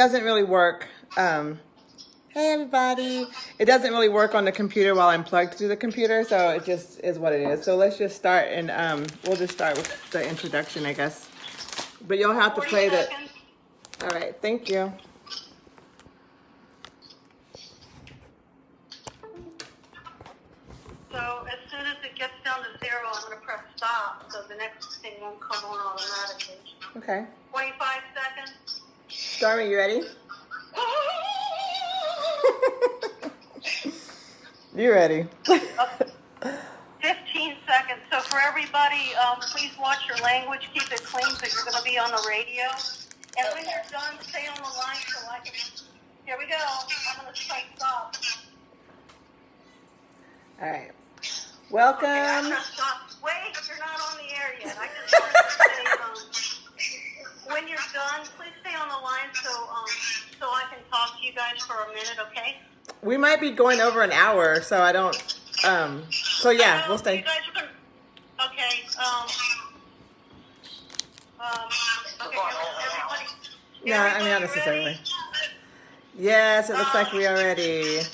doesn't really work. Hey everybody. It doesn't really work on the computer while I'm plugged to the computer, so it just is what it is. So let's just start, and we'll just start with the introduction, I guess. But you'll have to play the... All right, thank you. So as soon as it gets down to 0, I'm going to press stop, so the next thing won't come on automatically. Okay. 25 seconds. Stormie, you ready? You ready? 15 seconds. So for everybody, please watch your language. Keep it clean because you're going to be on the radio. And when you're done, stay on the line so I can... Here we go. I'm going to strike stop. All right. Welcome. Okay, I pressed stop. Wait, you're not on the air yet. I just wanted to say, when you're done, please stay on the line so I can talk to you guys for a minute, okay? We might be going over an hour, so I don't... so yeah, we'll stay. You guys are gonna, okay, okay, everybody... No, I mean, not necessarily. Ready? Yes, it looks like we are ready.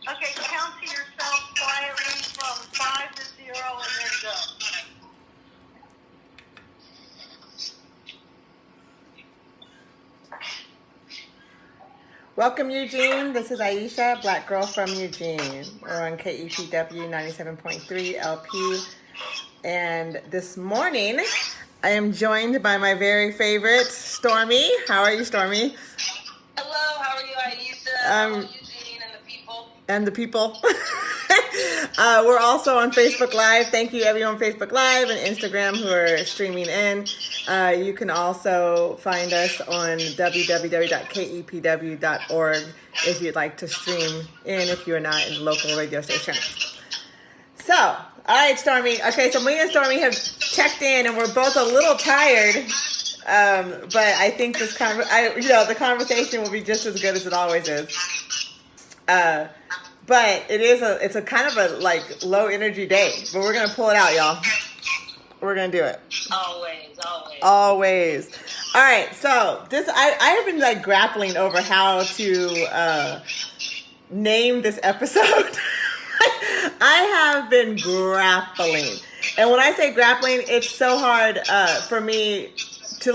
Okay, count to yourself quietly from 5 to 0 and then go. Welcome, Eugene. This is Aisha, Black Girl from Eugene. We're on KEPW 97.3 LP. And this morning, I am joined by my very favorite, Stormie. How are you, Stormie? Hello, how are you, Aisha? Eugene and the people. And the people. We're also on Facebook Live. Thank you, everyone on Facebook Live and Instagram who are streaming in. You can also find us on www.kepw.org if you'd like to stream in if you're not in a local radio station. So, all right, Stormie. Okay, so me and Stormie have checked in, and we're both a little tired. But I think this the conversation will be just as good as it always is. But it's a kind of a like low energy day, but we're gonna pull it out, y'all. We're gonna do it. Always. All right. So I have been like grappling over how to name this episode. I have been grappling, and when I say grappling, it's so hard for me to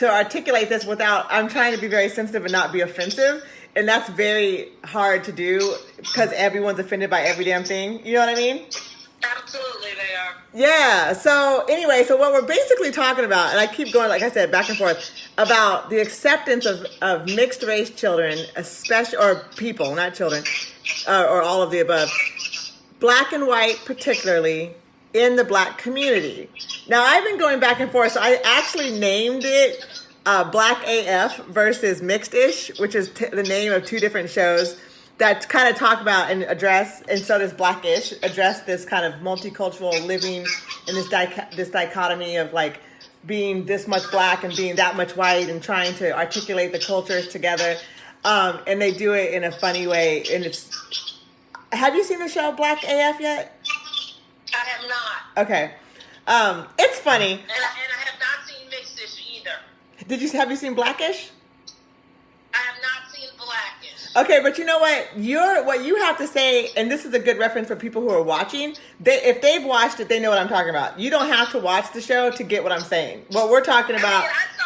articulate this without. I'm trying to be very sensitive and not be offensive. And that's very hard to do because everyone's offended by every damn thing. You know what I mean? Absolutely, they are. Yeah. So anyway, so what we're basically talking about, and I keep going, like I said, back and forth, about the acceptance of mixed race children, especially, or people, not children, or all of the above, black and white particularly, in the black community. Now, I've been going back and forth, so I actually named it Black AF versus Mixed-ish, which is the name of two different shows that kind of talk about and address, and so does Blackish, address this kind of multicultural living in this dichotomy of like being this much black and being that much white and trying to articulate the cultures together. And they do it in a funny way. And have you seen the show Black AF yet? I have not. Okay. It's funny. And I have not seen Mixed-ish either. Have you seen Blackish? I have not seen Blackish. Okay, but you know what? What you have to say, and this is a good reference for people who are watching. If they've watched it, they know what I'm talking about. You don't have to watch the show to get what I'm saying. What we're talking about. I saw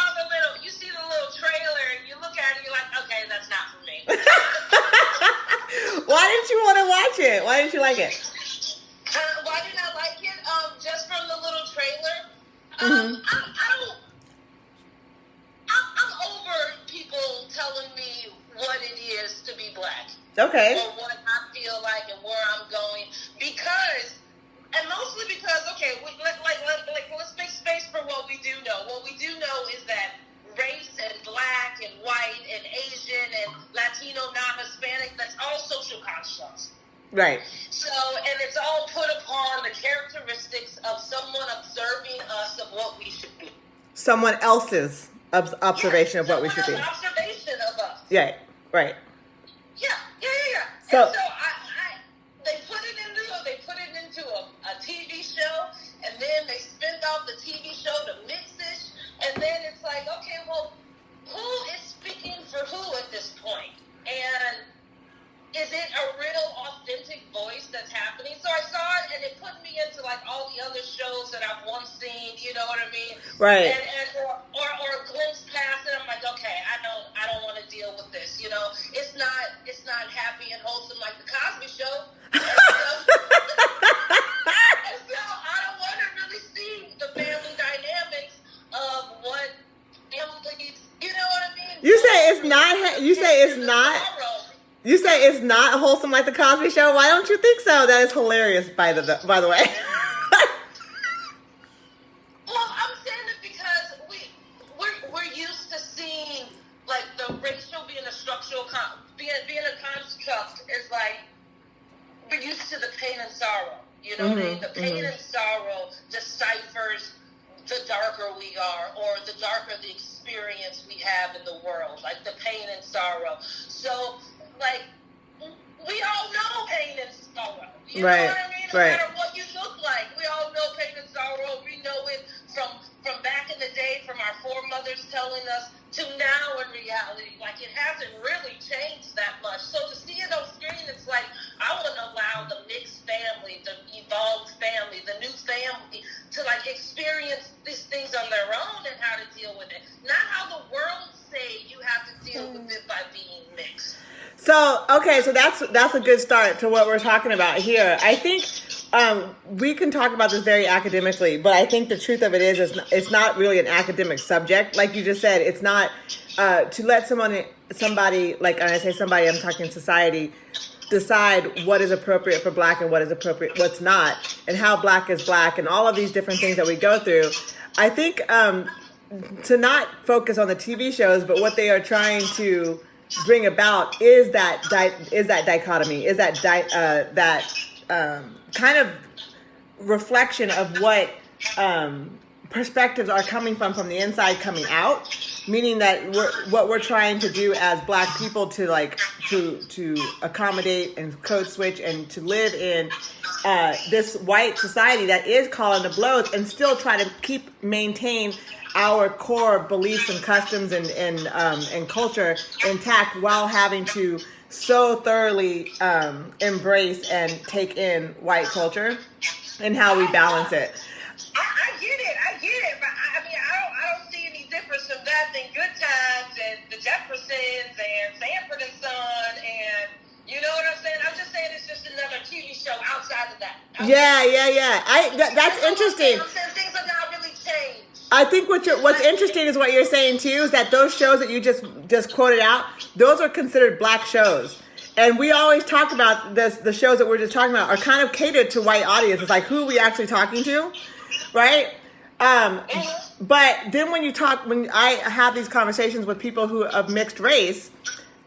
you see the little trailer, and you look at it, and you're like, okay, that's not for me. Why didn't you want to watch it? Why didn't you like it? Why didn't I like it? Just from the little trailer. I'm over people telling me what it is to be black. Okay. Or what I feel like and where I'm going. Mostly because, okay, let's make space for what we do know. What we do know is that race and black and white and Asian and Latino, non-Hispanic, that's all social constructs. Right. So, and it's all put upon the characteristics of someone observing us of what we should be. Someone else's observation of what we should be. Observation of us. Yeah, right. Yeah. So, and so they put it into a TV show, and then they spent off the TV show to Mix-ish, and then it's like, okay, well, who is Right. Or a glimpse past it. I'm like, okay, I don't want to deal with this. You know, it's not happy and wholesome like the Cosby Show. And so I don't want to really see the family dynamics of what families. You know what I mean? You say it's not. You say it's not. You say it's not wholesome like the Cosby Show. Why don't you think so? That is hilarious. By the way. Well, I'm saying it because we're used to seeing like the racial being a structural being a construct is like we're used to the pain and sorrow. You know what I mean? The pain and sorrow deciphers the darker we are, or the darker the experience we have in the world, like the pain and sorrow. So, like, we all know pain and sorrow. You know what I mean? No matter what you look like, we all know pain and sorrow. We know it from back in the day, from our foremothers telling us, to now in reality. Like, it hasn't really changed that much. So to see it on screen, it's like, I want to allow the mixed family, the evolved family, the new family to, like, experience these things on their own and how to deal with it. Not how the world say you have to deal with it by being mixed. So, okay, so that's a good start to what we're talking about here. I think we can talk about this very academically, but I think the truth of it is it's not really an academic subject. Like you just said, it's not to let somebody, like when I say somebody, I'm talking society, decide what is appropriate for Black and what is appropriate, what's not, and how Black is Black, and all of these different things that we go through. I think to not focus on the TV shows, but what they are trying to bring about is that dichotomy, is that kind of reflection of what perspectives are coming from the inside coming out, meaning that what we're trying to do as Black people to accommodate and code switch and to live in this white society that is calling the blows and still try to maintain our core beliefs and customs and culture intact while having to so thoroughly embrace and take in white culture and how we balance it. I get it, but I mean, I don't see any difference from that than Good Times and the Jeffersons and Sanford and Son, and you know what I'm saying? I'm just saying it's just another TV show outside of that. That's interesting. I'm saying things have not really changed. I think what's interesting is what you're saying too, is that those shows that you just quoted out, those are considered Black shows. And we always talk about the shows that we're just talking about are kind of catered to white audiences, like who are we actually talking to, right? But then when I have these conversations with people who of mixed race,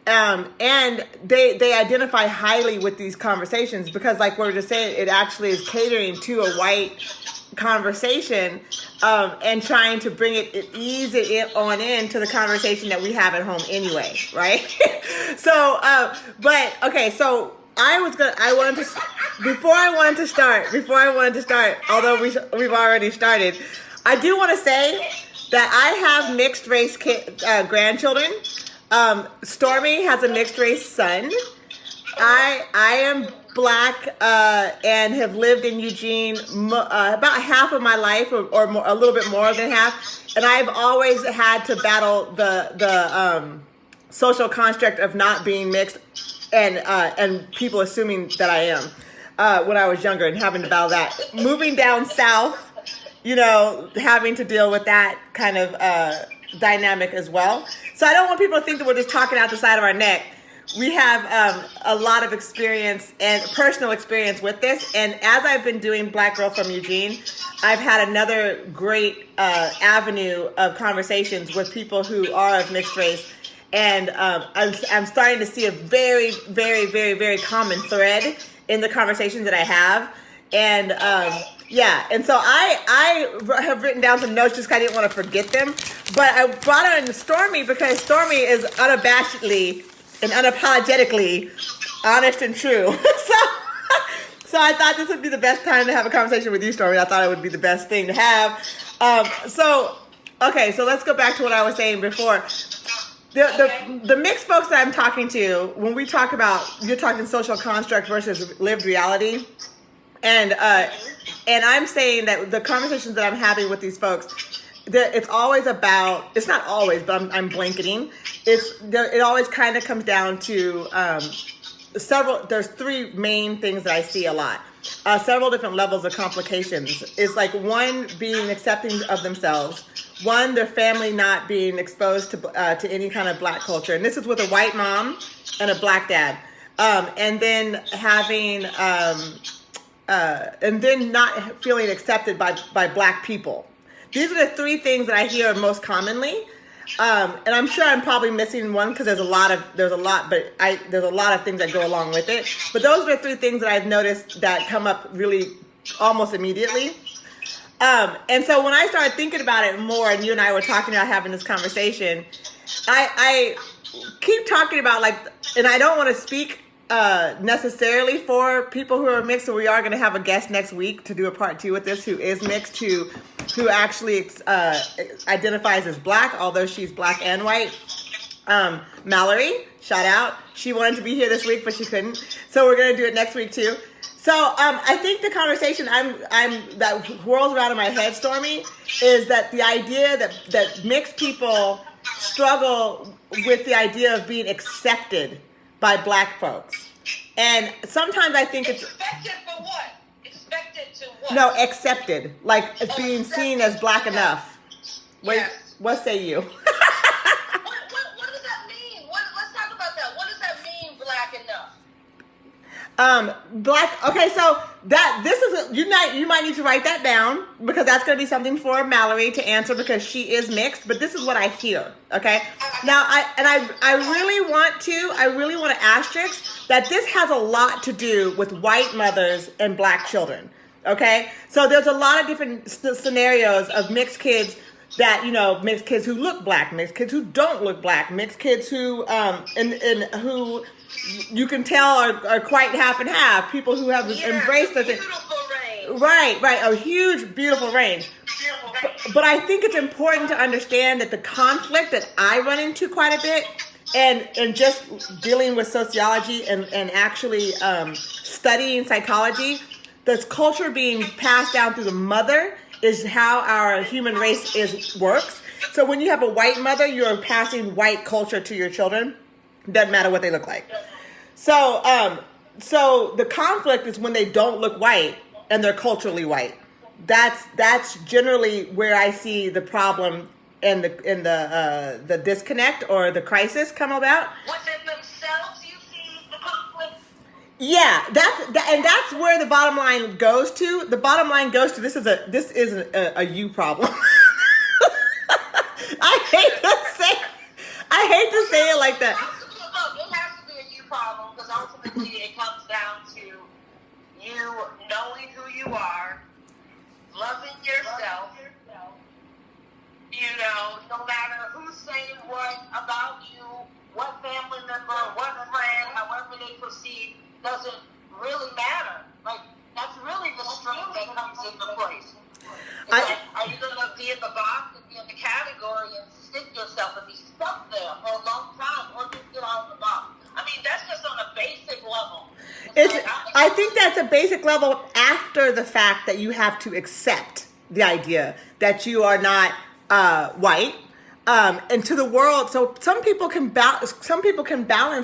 and they identify highly with these conversations because, like we were just saying, it actually is catering to a white conversation, and trying to ease it on into the conversation that we have at home anyway, right? So, but okay, so before I wanted to start, although we've already started, I do want to say that I have mixed race grandchildren. Stormie has a mixed race son. I am Black and have lived in Eugene about half of my life, or more, a little bit more than half. And I've always had to battle the social construct of not being mixed, and people assuming that I am when I was younger, and having to battle that. Moving down south, having to deal with that kind of dynamic as well. So I don't want people to think that we're just talking out the side of our neck. We have a lot of experience and personal experience with this. And as I've been doing Black Girl from Eugene, I've had another great avenue of conversations with people who are of mixed race. And I'm starting to see a very, very, very, very common thread in the conversations that I have. And and so I have written down some notes just because I didn't want to forget them. But I brought on Stormie because Stormie is unabashedly and unapologetically honest and true. So I thought this would be the best time to have a conversation with you, Stormie. I thought it would be the best thing to have. So let's go back to what I was saying before. The mixed folks that I'm talking to, when we talk about, you're talking social construct versus lived reality. And I'm saying that the conversations that I'm having with these folks, it's always about, it's not always, but I'm blanketing. It always kind of comes down to there's three main things that I see a lot. Several different levels of complications. It's like one, being accepting of themselves. One, their family not being exposed to any kind of black culture. And this is with a white mom and a black dad. And then having, and then not feeling accepted by black people. These are the three things that I hear most commonly. And I'm sure I'm probably missing one because there's a lot of things that go along with it. But those are the three things that I've noticed that come up really almost immediately. And so when I started thinking about it more, and you and I were talking about having this conversation, I keep talking about and I don't want to speak necessarily for people who are mixed. So we are going to have a guest next week to do a part 2 with this who is mixed, who actually identifies as black, although she's black and white. Mallory, shout out. She wanted to be here this week, but she couldn't. So we're going to do it next week too. So I think the conversation that whirls around in my head, Stormie, is that the idea that mixed people struggle with the idea of being accepted by black folks. And sometimes I think it's... Expected for what? Expected to what? No, accepted. Like it's being seen as black enough. Wait, Yes. what say you? What does that mean? Let's talk about that. What does that mean, black enough? Black. Okay, so you might need to write that down because that's going to be something for Mallory to answer because she is mixed. But this is what I hear. Okay. Now I really want to asterisk that this has a lot to do with white mothers and black children. Okay. So there's a lot of different scenarios of mixed kids that, mixed kids who look black, mixed kids who don't look black, mixed kids who and who you can tell are quite half and half. People who have embraced the thing. Beautiful range. Right. A huge, beautiful range. But I think it's important to understand that the conflict that I run into quite a bit, and just dealing with sociology and actually studying psychology, this culture being passed down through the mother is how our human race works. So when you have a white mother, you're passing white culture to your children. Doesn't matter what they look like. So the conflict is when they don't look white and they're culturally white. That's generally where I see the problem and the disconnect or the crisis come about. Within themselves, you see the conflict. Yeah, that's where the bottom line goes to. The bottom line goes to this is a you problem. I hate to say it like that. It has to be a you problem because ultimately it comes down to you knowing who you are, loving yourself. No matter who's saying what about you, what family member, what friend, however they proceed, doesn't really matter. Like, that's really the strength that comes into place. Are you going to be in the box and be in the category and stick yourself and be stuck there for a long time, or just get out of the box? I mean, that's just on a basic level. I think that's a basic level after the fact that you have to accept the idea that you are not white, and to the world. So some people can balance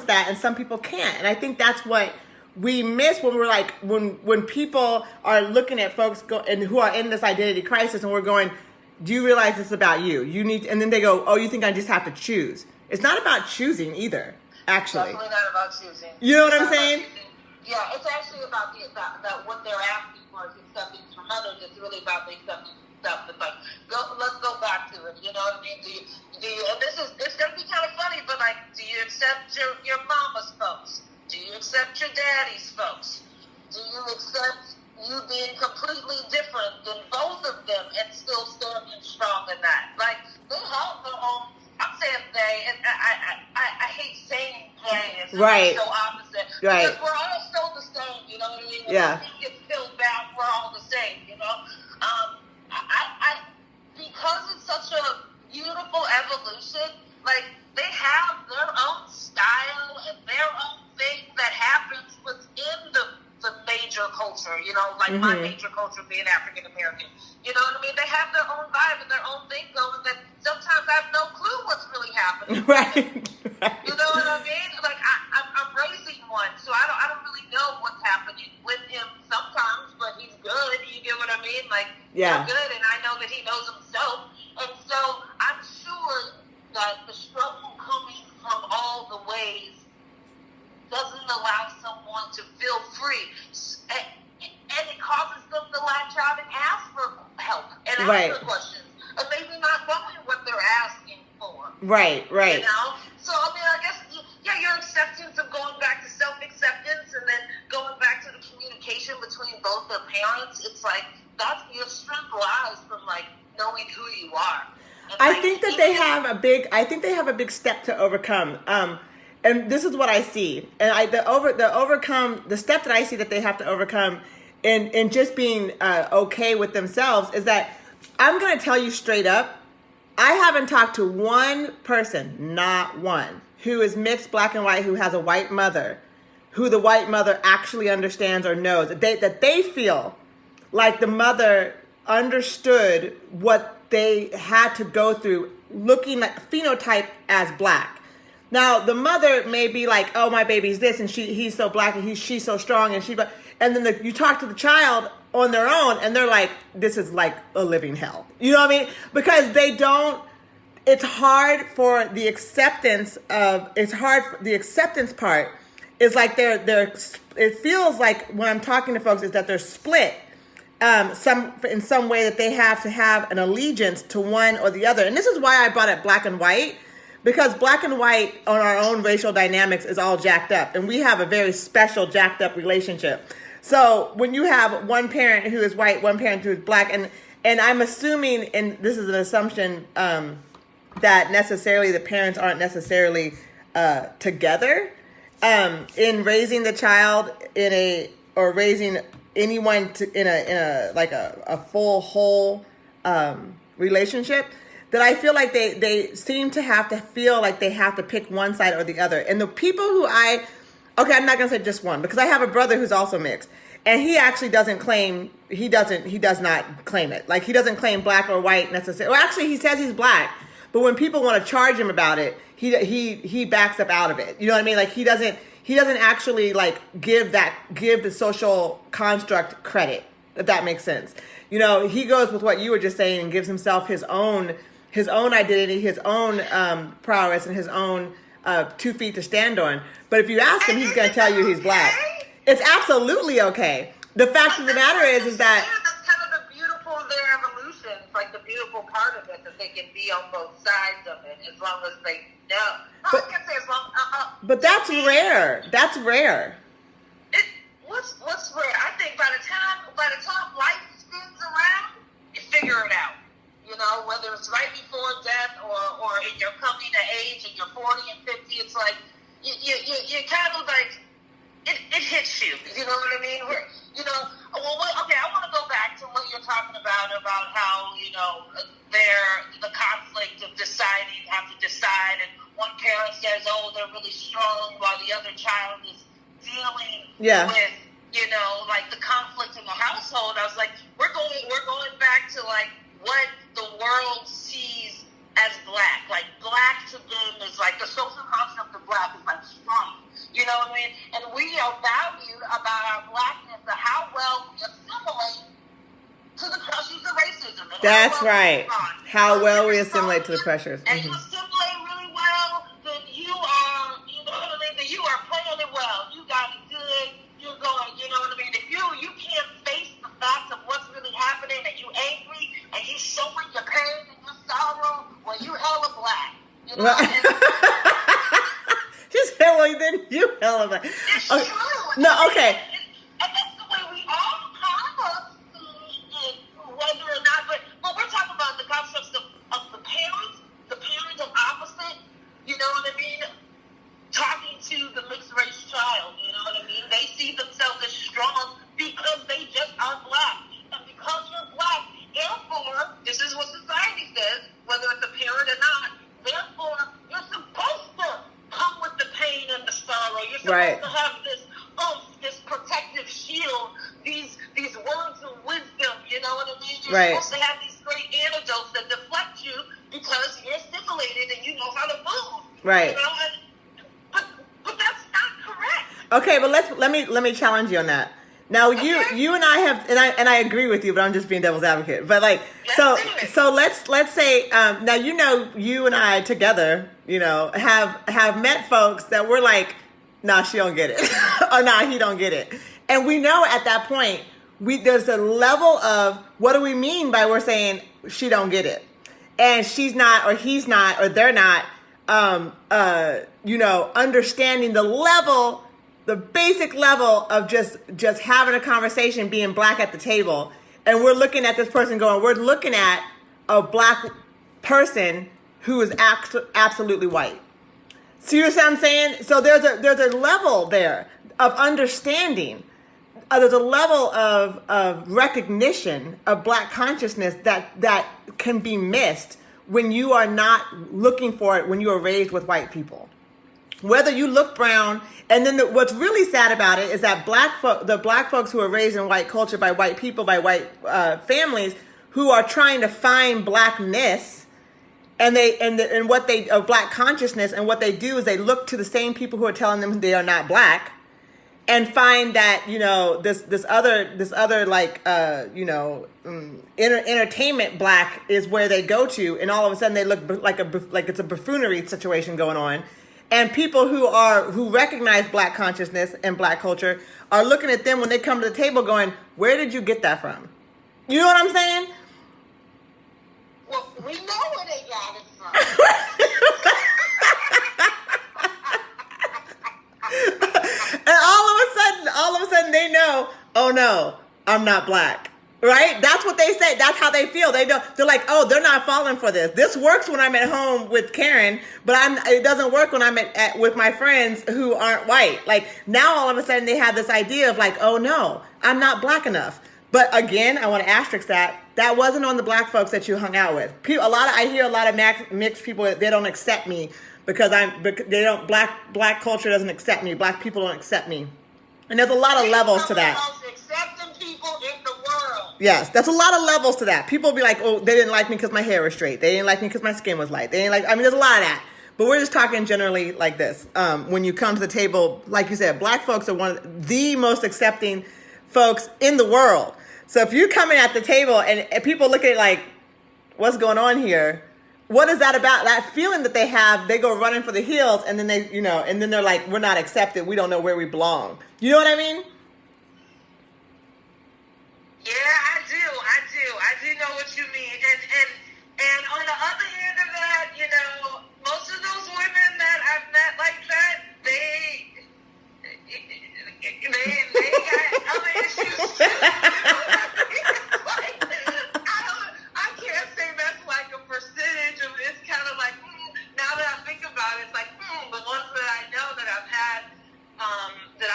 that, and some people can't. And I think that's what we miss when we're like when people are looking at folks who are in this identity crisis, and we're going, "Do you realize it's about you? You need." And then they go, "Oh, you think I just have to choose?" It's not about choosing either. Actually, definitely not about choosing. You know what I'm saying? Yeah, it's actually about what they're asking for is acceptance from others. It's really about the acceptance stuff. It's like, let's go back to it. You know what I mean? Do you? And this gonna be kind of funny, but like, do you accept your mama's folks? Do you accept your daddy's folks? Do you accept you being completely different than both of them and still standing strong in that? Like, they have their own. I'm saying they, and I hate saying they. It's right. So opposite. Right. Because we're all still the same. You know what I mean? When yeah. When gets filled back, we're all the same. You know. Because it's such a beautiful evolution. Like, they have their own style and their own thing that happens within the major culture, like my major culture being African American. You know what I mean? They have their own vibe and their own thing going that sometimes I have no clue what's really happening. Right. You know what I mean? Like I'm raising one, so I don't really know what's happening with him sometimes, but he's good. You get what I mean? Like Yeah. he's good, and I know that he knows himself, and so I'm sure that the struggle coming from all the ways doesn't allow someone to feel free, and it causes them to latch out and ask for help and ask Right. for questions, and maybe not knowing what they're asking for. Right. Right. You know? So, I mean, I guess, yeah, your acceptance of going back to self-acceptance and then going back to the communication between both the parents, it's like, that's your strength lies from, like, knowing who you are. And, I like, think that they have a big step to overcome. And this is what I see. And the step that I see that they have to overcome in just being okay with themselves is that I'm going to tell you straight up, I haven't talked to one person, not one, who is mixed black and white, who has a white mother, who the white mother actually understands or knows, that they feel like the mother understood what they had to go through looking like phenotype as black. Now, the mother may be like, oh, my baby's this, and he's so black, and she's so strong, and then you talk to the child on their own, and they're like, this is like a living hell. You know what I mean? Because it's hard for the acceptance part is like it feels like when I'm talking to folks is that they're split in some way, that they have to have an allegiance to one or the other. And this is why I brought up black and white, because black and white on our own racial dynamics is all jacked up, and we have a very special jacked up relationship. So when you have one parent who is white, one parent who is black, and I'm assuming, and this is an assumption, that necessarily the parents aren't necessarily together in raising the child or raising anyone in a full whole relationship, that I feel like they seem to have to feel like they have to pick one side or the other. And the people who I'm not going to say just one, because I have a brother who's also mixed, and he actually does not claim it. Like, he doesn't claim black or white necessarily. Well, actually, he says he's black, but when people want to charge him about it, he backs up out of it. You know what I mean? Like, he doesn't actually like give the social construct credit, if that makes sense. You know, he goes with what you were just saying and gives himself his own identity, his own prowess, and his own 2 feet to stand on. But if you ask him, he's going to tell you he's black. It's absolutely okay. The fact of the matter is that that's kind of the beautiful of their evolution. It's like the beautiful part of it, that they can be on both sides of it as long as they know. But, I can't say as long. But that's rare. That's rare. What's rare? I think by the time life spins around, you figure it out. You know, whether it's right before death or in your coming to age and you're 40 and 50, it's like you kind of like it hits you. You know what I mean? Okay, I want to go back to what you're talking about how, you know, the conflict of have to decide, and one parent says, oh, they're really strong, while the other child is dealing with, you know, like the conflict in the household. I was like, we're going back to like what the world sees as black. Like, black to them is like the social concept of black is like strong. You know what I mean? And we are valued about our blackness, of how well we assimilate to the pressures of racism. That's right. How well we assimilate to the pressures. And you assimilate really well, then you are, you know what I mean? Then you are playing it well. You got it good. You're going, you know what I mean? If you can't face the facts of what's really happening, and you angry, and you showing your pain and your sorrow, well, you hella black. You know what I mean? Just say, well, then you hella black. It's Okay. true. No, okay. And that's the way we all kind of see it, whether or not, but we're talking about the concepts of the parents of opposite, you know what I mean, talking to the mixed race child, you know what I mean? They see themselves as strong because they just are black. And because you're black, therefore, this is what society says, whether it's a parent or not, therefore, you're supposed to come with the pain and the sorrow. You're supposed to have this protective shield, these words of wisdom, you know what I mean? You're Right. supposed to have these great antidotes that deflect you because you're stimulated and you know how to move. Right. You know? But that's not correct. Okay, but let me challenge you on that. Now you and I have and I agree with you, but I'm just being devil's advocate. But like so let's say now you and I together have met folks that we're like, nah, she don't get it, or nah, he don't get it, and we know at that point there's a level of what do we mean by we're saying she don't get it, and she's not, or he's not, or they're not, understanding the basic level of just having a conversation, being black at the table. And we're looking at this person we're looking at a black person who is absolutely white. See what I'm saying? So there's a level there of understanding. There's a level of recognition of black consciousness that can be missed when you are not looking for it when you are raised with white people. Whether you look brown, and then what's really sad about it is that the black folks who are raised in white culture by white people, by white families, who are trying to find blackness, and black consciousness, and what they do is they look to the same people who are telling them they are not black, and find that this other like entertainment black is where they go to, and all of a sudden they look like it's a buffoonery situation going on. And people who recognize black consciousness and black culture are looking at them when they come to the table going, where did you get that from? You know what I'm saying? Well, we know where they got it from. And all of a sudden they know, oh no, I'm not black. Right? That's what they say. That's how they feel. They're like, oh, they're not falling for this. This works when I'm at home with Karen, but it doesn't work when I'm with my friends who aren't white. Like now all of a sudden they have this idea of like, oh no, I'm not black enough. But again, I want to asterisk that wasn't on the black folks that you hung out with. I hear a lot of mixed people, they don't accept me because black culture doesn't accept me. Black people don't accept me. And there's a lot of levels to that. Accepting people in the world. Yes, that's a lot of levels to that. People be like, oh, they didn't like me because my hair was straight. They didn't like me because my skin was light. There's a lot of that. But we're just talking generally like this. When you come to the table, like you said, black folks are one of the most accepting folks in the world. So if you're coming at the table and people look at it like, what's going on here? What is that about? That feeling that they have, they go running for the hills, and then and then they're like, we're not accepted. We don't know where we belong. You know what I mean? Yeah, I do know what you mean. And on the other end of that, most of those women that I've met like that, they got other issues too. I can't say that's like a percentage of. It's kind of like now that I think about it, it's like the ones that I know that I've had. That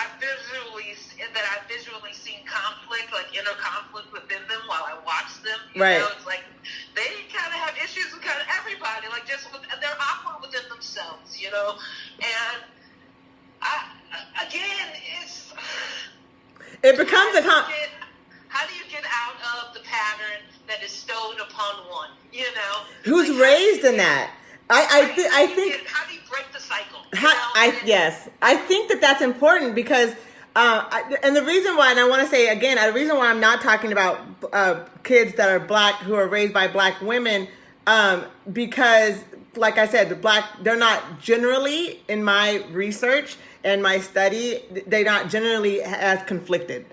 I've visually seen conflict, like inner conflict within them while I watch them. You know, it's like they kind of have issues with kind of everybody, like they're awkward within themselves, And it becomes how do you get out of the pattern that is stowed upon one? Who's like, raised in that? I think. How do you break the cycle? Yes, I think that's important because, and the reason why, and I want to say again, the reason why I'm not talking about kids that are black who are raised by black women, because, like I said, they're not generally, in my research and my study, they're not generally as conflicted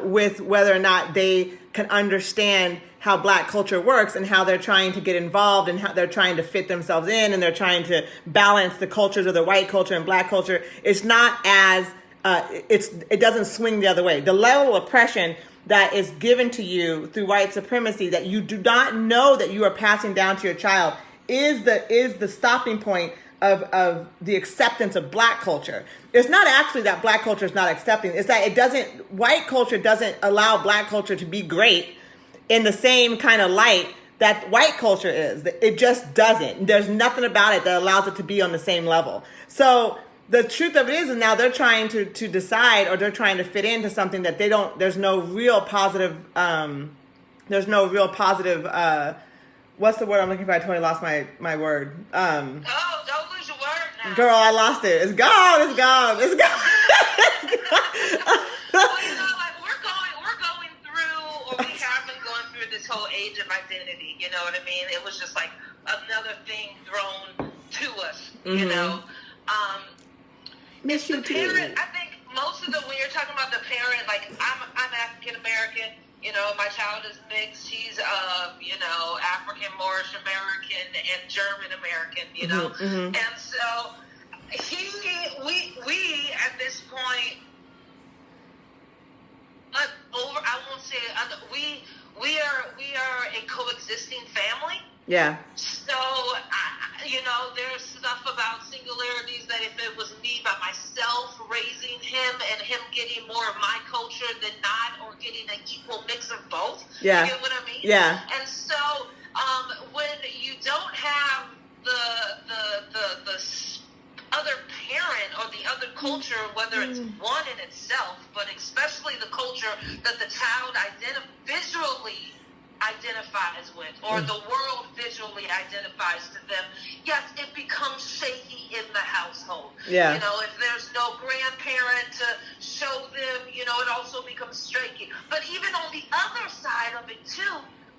with whether or not they can understand how black culture works and how they're trying to get involved and how they're trying to fit themselves in and they're trying to balance the cultures of the white culture and black culture. It's not as, it doesn't swing the other way. The level of oppression that is given to you through white supremacy that you do not know that you are passing down to your child is the stopping point of the acceptance of black culture. It's not actually that black culture is not accepting. It's that white culture doesn't allow black culture to be great in the same kind of light that white culture is. It just doesn't. There's nothing about it that allows it to be on the same level. So the truth of it is now they're trying to decide, or they're trying to fit into something that there's no real positive there's no real positive. What's the word I'm looking for? I totally lost my word. Oh, don't lose your word now. Girl, I lost it. It's gone. It's gone. It's gone. Well, like we're going through, or we have been going through this whole age of identity. You know what I mean? It was just like another thing thrown to us. Mm-hmm. You know. Miss you too. Parent, I think most of when you're talking about the parent, like I'm African American. You know, my child is mixed. She's African, Moorish American, and German American. You know, and so we at this point. I won't say we are a coexisting family. Yeah. So there's stuff about singularities that if it was me by myself raising him and him getting more of my culture than not, or getting an equal mix of both. Yeah. You get what I mean? Yeah. And so when you don't have the other parent or the other culture, whether it's one in itself, but especially the culture that the child visually identifies with, or the world visually identifies to them, yes, it becomes shaky in the household. Yeah. If there's no grandparent to show them, it also becomes shaky. But even on the other side of it too,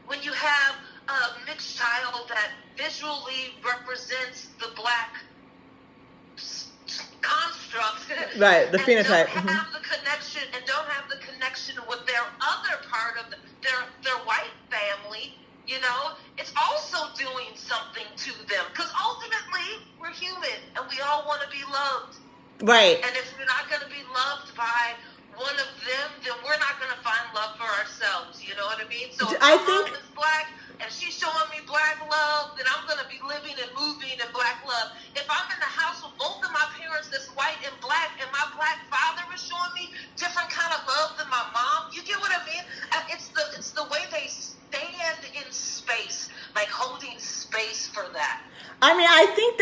when you have a mixed child that visually represents the black construct, right, the and phenotype, don't have the connection with their other part of their white family, it's also doing something to them, because ultimately we're human and we all want to be loved, right? And if we're not going to be loved by one of them, then we're not going to find love for ourselves. You know what I mean? So if my mom is black and she's showing me black love, then I'm going to be living and moving in black love. If I'm in the house with both of my parents that's white and black, and my black father is showing me different kind of love than my mom, you get what I mean? It's the way they stand in space, like holding space for that. I mean, I think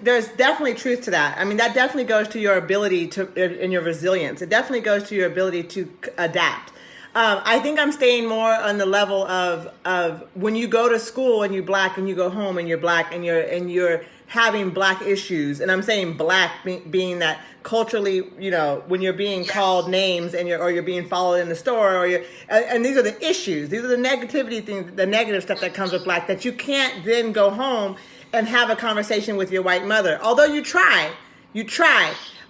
there's definitely truth to that. I mean, that definitely goes to your ability and your resilience. It definitely goes to your ability to adapt. I think I'm staying more on the level of when you go to school and you're black, and you go home and you're black, and you're having black issues. And I'm saying black being that culturally, when you're being called names and you're being followed in the store, and these are the issues. These are the negativity things, the negative stuff that comes with black, that you can't then go home and have a conversation with your white mother. Although you try.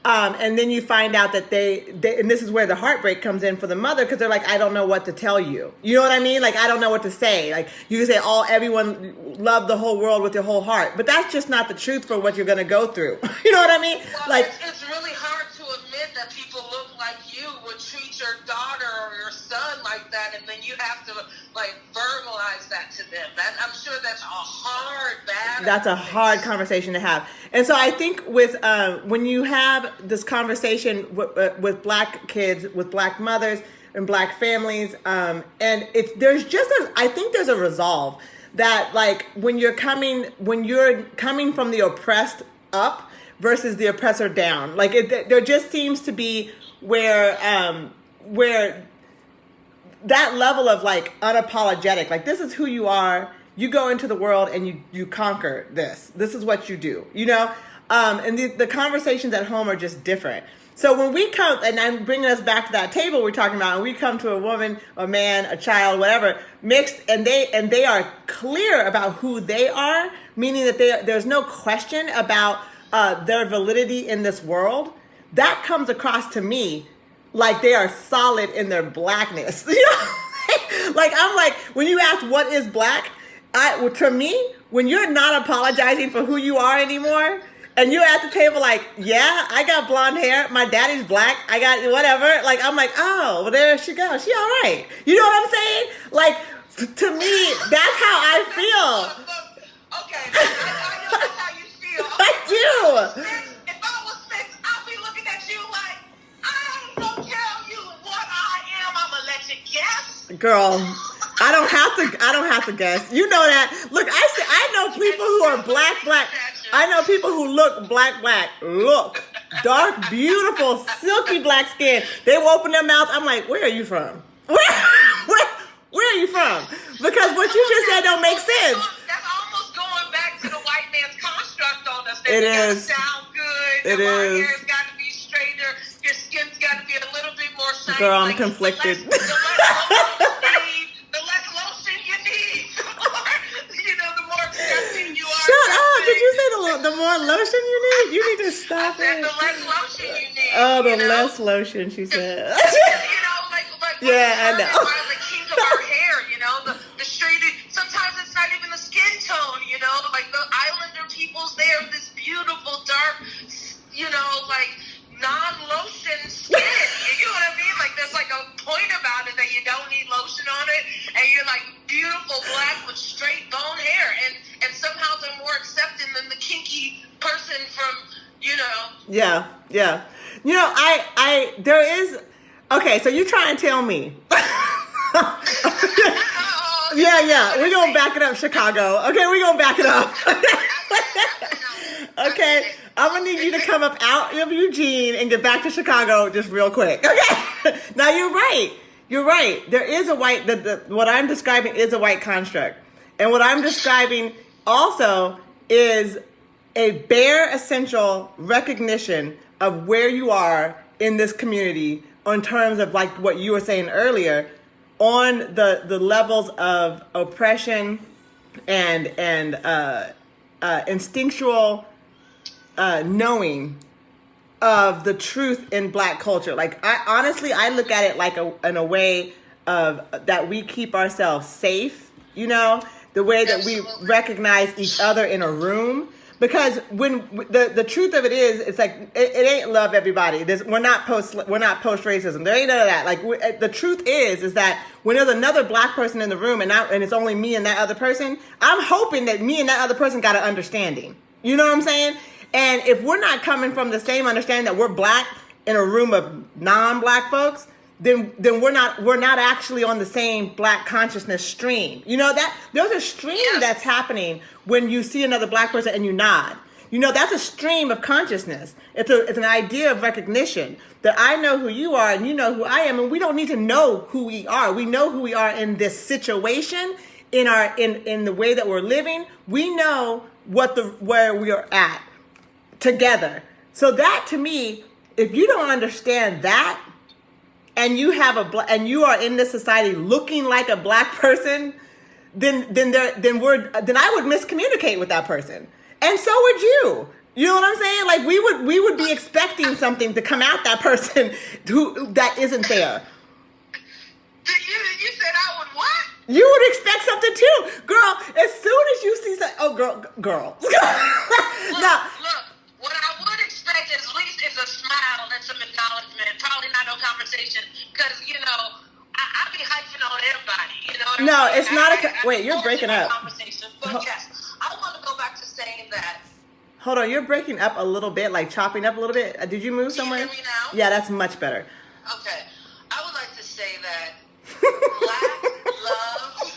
And then you find out that they and this is where the heartbreak comes in for the mother, because they're like, I don't know what to tell you. You know what I mean? Like, I don't know what to say. Like, you can say everyone love the whole world with your whole heart, but that's just not the truth for what you're going to go through. You know what I mean? Well, like, it's really hard to admit that people look like you would treat your daughter or your son like that, and then you have to verbalize that to them. I'm sure that's a hard battle. That's a hard conversation to have. And so I think with when you have this conversation with black kids, with black mothers and black families, and I think there's a resolve that, like, when you're coming from the oppressed up versus the oppressor down, like there just seems to be where that level of unapologetic, like, this is who you are. You go into the world and you conquer this. This is what you do, and the conversations at home are just different. So when we come, and I'm bringing us back to that table we're talking about, and we come to a woman, a man, a child, whatever, mixed, and they are clear about who they are, meaning that there's no question about their validity in this world. That comes across to me like they are solid in their blackness. Like, I'm like, when you ask what is black, to me, when you're not apologizing for who you are anymore, and you're at the table like, yeah, I got blonde hair, my daddy's black, I got whatever, like, I'm like, oh, well, there she goes, she all right. You know what I'm saying? Like, to me, that's how I feel. Okay, I know that's how you feel. Okay. I do. If I was six, I'd be looking at you like, I ain't gonna tell you what I am, I'm gonna let you guess. Girl, I don't have to guess. You know that. Look, I know people who are black. I know people who look black. Look, dark, beautiful, silky black skin. They will open their mouth. I'm like, where are you from? Where Where are you from? Because what you just said don't make sense. That's almost going back to the white man's construct on us. It is. Gotta sound good. It the is. hair's got to be straighter. Your skin's got to be a little bit more shiny. Girl, I'm conflicted. The less lotion you need, the more accepting you are. Shut up! Did you say the more lotion you need? You need to stop I said it. the less lotion you need. Oh, the less lotion, she said. Yeah, I know. The kink of our hair, the straight. Sometimes it's not even the skin tone, like the Islander peoples. They have this beautiful dark, non-lotion skin. You know what I mean? Like there's like a point about it that you don't need lotion on it, and you're like beautiful black with straight bone hair, and somehow they're more accepting than the kinky person from. Yeah. There is. Okay, so you're trying to tell me. Yeah. We're going to back it up, Chicago. Okay, we're going to back it up. Okay, I'm going to need you to come up out of Eugene and get back to Chicago just real quick. Okay? Now, you're right. There is a white, what I'm describing is a white construct. And what I'm describing also is a bare essential recognition of where you are in this community in terms of like what you were saying earlier on the levels of oppression and instinctual knowing of the truth in Black culture. Like I look at it like in a way of that we keep ourselves safe, the way that we recognize each other in a room. Because when the truth of it is, it's like it ain't love everybody. We're not post racism. There ain't none of that. Like the truth is that when there's another Black person in the room and it's only me and that other person, I'm hoping that me and that other person got an understanding. You know what I'm saying? And if we're not coming from the same understanding that we're Black in a room of non-Black folks, then we're not actually on the same Black consciousness stream. That there's a stream that's happening when you see another Black person and you nod. That's a stream of consciousness. It's an idea of recognition that I know who you are and you know who I am, and we don't need to know who we are. We know who we are in this situation, in the way that we're living. We know where we are at together. So that to me, if you don't understand that, and you are in this society looking like a Black person, then I would miscommunicate with that person, and so would you. You know what I'm saying? Like we would be expecting something to come out that person that isn't there. You said I would what? You would expect something too, girl. As soon as you see girl. Now, look. What I would expect at least is a smile and some acknowledgement. Probably not no conversation, because I be hyping on everybody. No, it's not wait. You're breaking up. Conversation, but yes, I want to go back to saying that. Hold on, you're breaking up a little bit, like chopping up a little bit. Did you move somewhere? Can you hear me now? Yeah, that's much better. Okay, I would like to say that Black love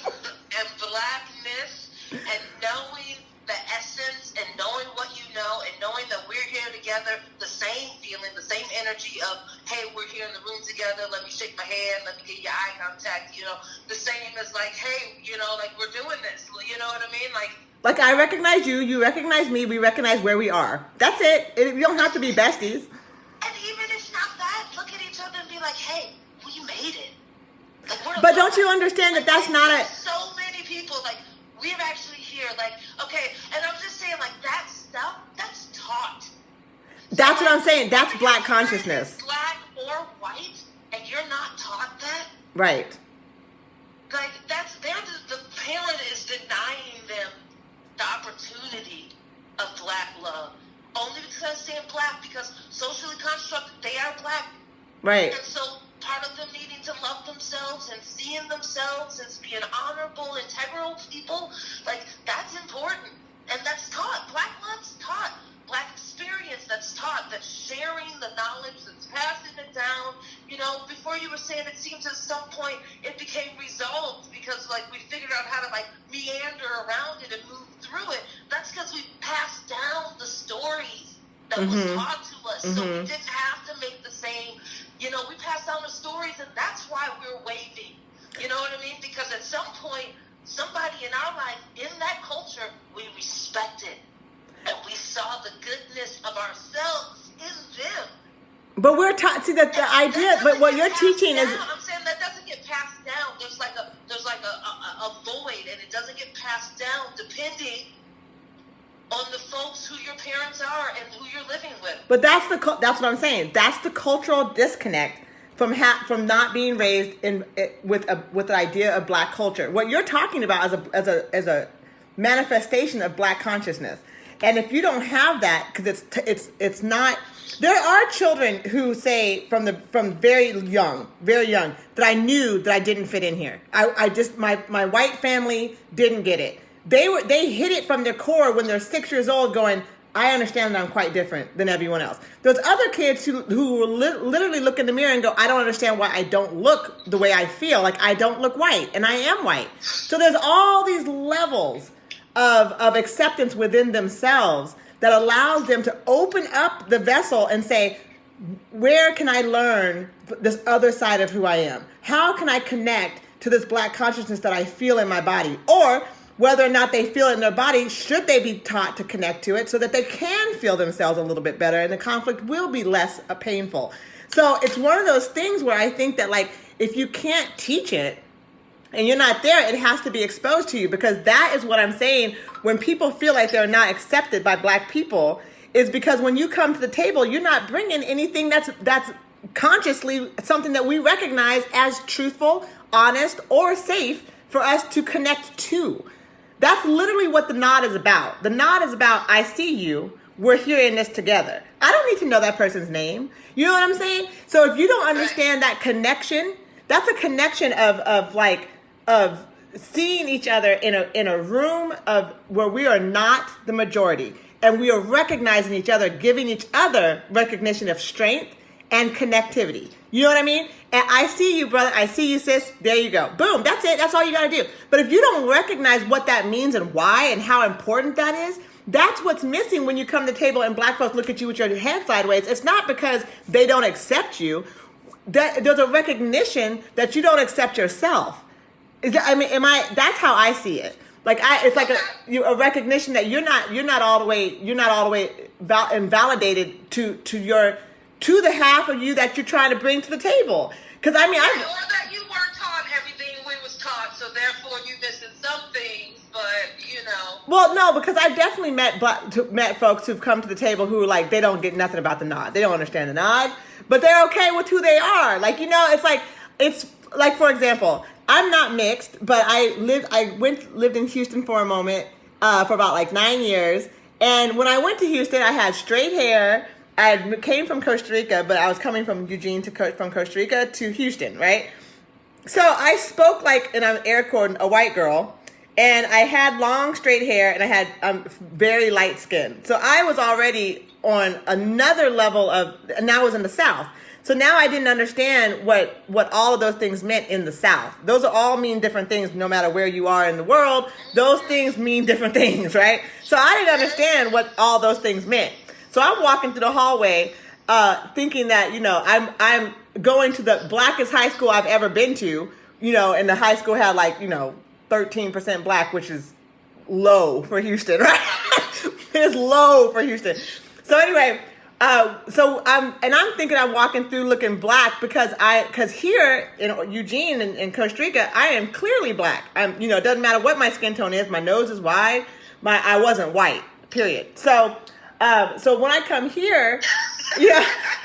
and Blackness and knowing the essence and knowing what you know and knowing that we're here together, the same feeling, the same energy of, hey, we're here in the room together, let me shake my hand, let me get your eye contact, the same as like, hey, like we're doing this, you know what I mean? Like I recognize you, you recognize me, we recognize where we are. That's it. We don't have to be besties. And even if not that, look at each other and be like, hey, we made it. But don't you understand that that's not a... So many people, like, we're actually here, like, okay, and I'm just saying, like, that stuff, that's taught. That's what I'm saying. That's Black consciousness. Black or white, and you're not taught that? Right. Like, the parent is denying them the opportunity of Black love. Only because I'm saying Black, because socially constructed, they are Black. Right. And so part of them needing to love themselves and seeing themselves as being honorable, integral people, like, that's important. And that's taught. Black love's taught. Black experience that's taught. That's sharing the knowledge, that's passing it down. Before you were saying it seems at some point it became resolved because, like, we figured out how to, like, meander around it and move through it. That's because we passed down the stories that was taught to us. So we didn't have to make the same, we passed down the stories, and that's why we're waving. You know what I mean? Because at some point, somebody in our life, in that culture, we respected. And we saw the goodness of ourselves in them. But we're taught, see, that the idea, but what you're teaching is... I'm saying that doesn't get passed down. There's like a void, and it doesn't get passed down depending on the folks who your parents are and who you're living with. But that's what I'm saying. That's the cultural disconnect from not being raised with the idea of Black culture. What you're talking about as a manifestation of Black consciousness. And if you don't have that, because it's not. There are children who say from very young that I knew that I didn't fit in here. I just my white family didn't get it. They hit it from their core when they're 6 years old, going, I understand that I'm quite different than everyone else. There's other kids who will literally look in the mirror and go, I don't understand why I don't look the way I feel. Like I don't look white, and I am white. So there's all these levels of acceptance within themselves that allows them to open up the vessel and say, where can I learn this other side of who I am? How can I connect to this Black consciousness that I feel in my body? Or whether or not they feel it in their body, should they be taught to connect to it so that they can feel themselves a little bit better and the conflict will be less painful? So it's one of those things where I think that, like, if you can't teach it, and you're not there, it has to be exposed to you, because that is what I'm saying. When people feel like they're not accepted by Black people, is because when you come to the table, you're not bringing anything that's consciously something that we recognize as truthful, honest, or safe for us to connect to. That's literally what the nod is about. The nod is about, I see you, we're here in this together. I don't need to know that person's name. You know what I'm saying? So if you don't understand that connection, that's a connection of seeing each other in a room of where we are not the majority, and we are recognizing each other, giving each other recognition of strength and connectivity. You know what I mean? And I see you, brother. I see you, sis. There you go. Boom. That's it. That's all you got to do. But if you don't recognize what that means and why and how important that is, that's what's missing when you come to the table and Black folks look at you with your head sideways. It's not because they don't accept you. There's a recognition that you don't accept yourself. That's how I see it. Like it's like a recognition that you're not all the way invalidated to the half of you that you're trying to bring to the table. Because or that you weren't taught everything we was taught, so therefore you missing some things. But you know. Well, no, because I've definitely met folks who've come to the table who they don't get nothing about the nod. They don't understand the nod, but they're okay with who they are. Like, it's like, for example, I'm not mixed, but I lived in Houston for a moment, for about 9 years. And when I went to Houston, I had straight hair. I came from Costa Rica, but I was coming from Eugene from Costa Rica to Houston, right? So I spoke and I'm air quoting, a white girl, and I had long straight hair, and I had very light skin. So I was already on another level and I was in the South. So now I didn't understand what all of those things meant in the South. Those all mean different things no matter where you are in the world. Those things mean different things, right? So I didn't understand what all those things meant. So I'm walking through the hallway thinking that, I'm going to the blackest high school I've ever been to, and the high school had 13% Black, which is low for Houston, right? It's low for Houston. So anyway, I'm thinking I'm walking through looking Black because here in Eugene and Costa Rica, I am clearly Black. It doesn't matter what my skin tone is. My nose is wide. I wasn't white, period. So when I come here,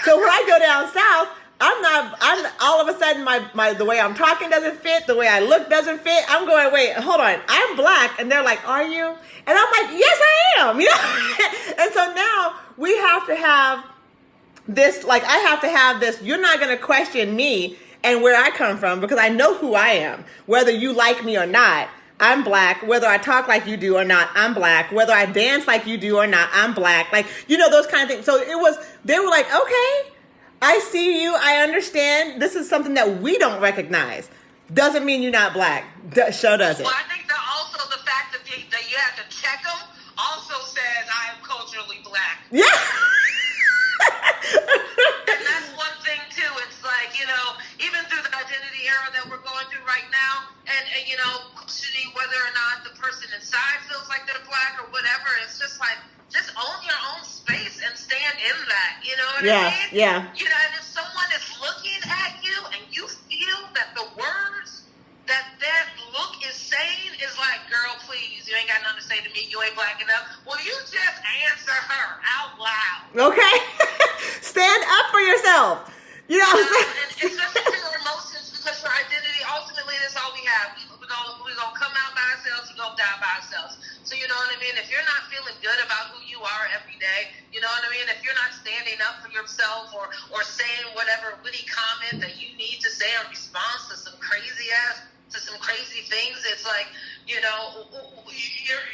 so when I go down south, I'm all of a sudden my the way I'm talking doesn't fit, the way I look doesn't fit. I'm going, wait, hold on, I'm Black, and they're like, are you? And I'm like, yes, I am. And so now we have to have this, I have to have this, you're not going to question me and where I come from, because I know who I am, whether you like me or not. I'm Black. Whether I talk like you do or not, I'm Black. Whether I dance like you do or not, I'm Black. Those kind of things. So they were like, okay, I see you. I understand. This is something that we don't recognize. Doesn't mean you're not Black. Show doesn't. Well, I think that also the fact that you have to check them also says I am culturally Black. Yeah. And that's one thing too. It's even through the identity era that we're going through right now, what I mean? Yeah. You know, and if someone is looking at you and you feel that the words that look is saying is like, girl, please, you ain't got nothing to say to me, you ain't black enough, well, you just answer her out loud. Okay. Stand up for yourself. You know what I'm saying? And especially for your emotions, because for identity, ultimately, that's all we have. We're gonna come out by ourselves, we're gonna die by ourselves. So you know what I mean? If you're not feeling good about who you are every day, you know what I mean? If you're not standing up for yourself or saying whatever witty comment that you need to say in response to some crazy things, it's like, you know,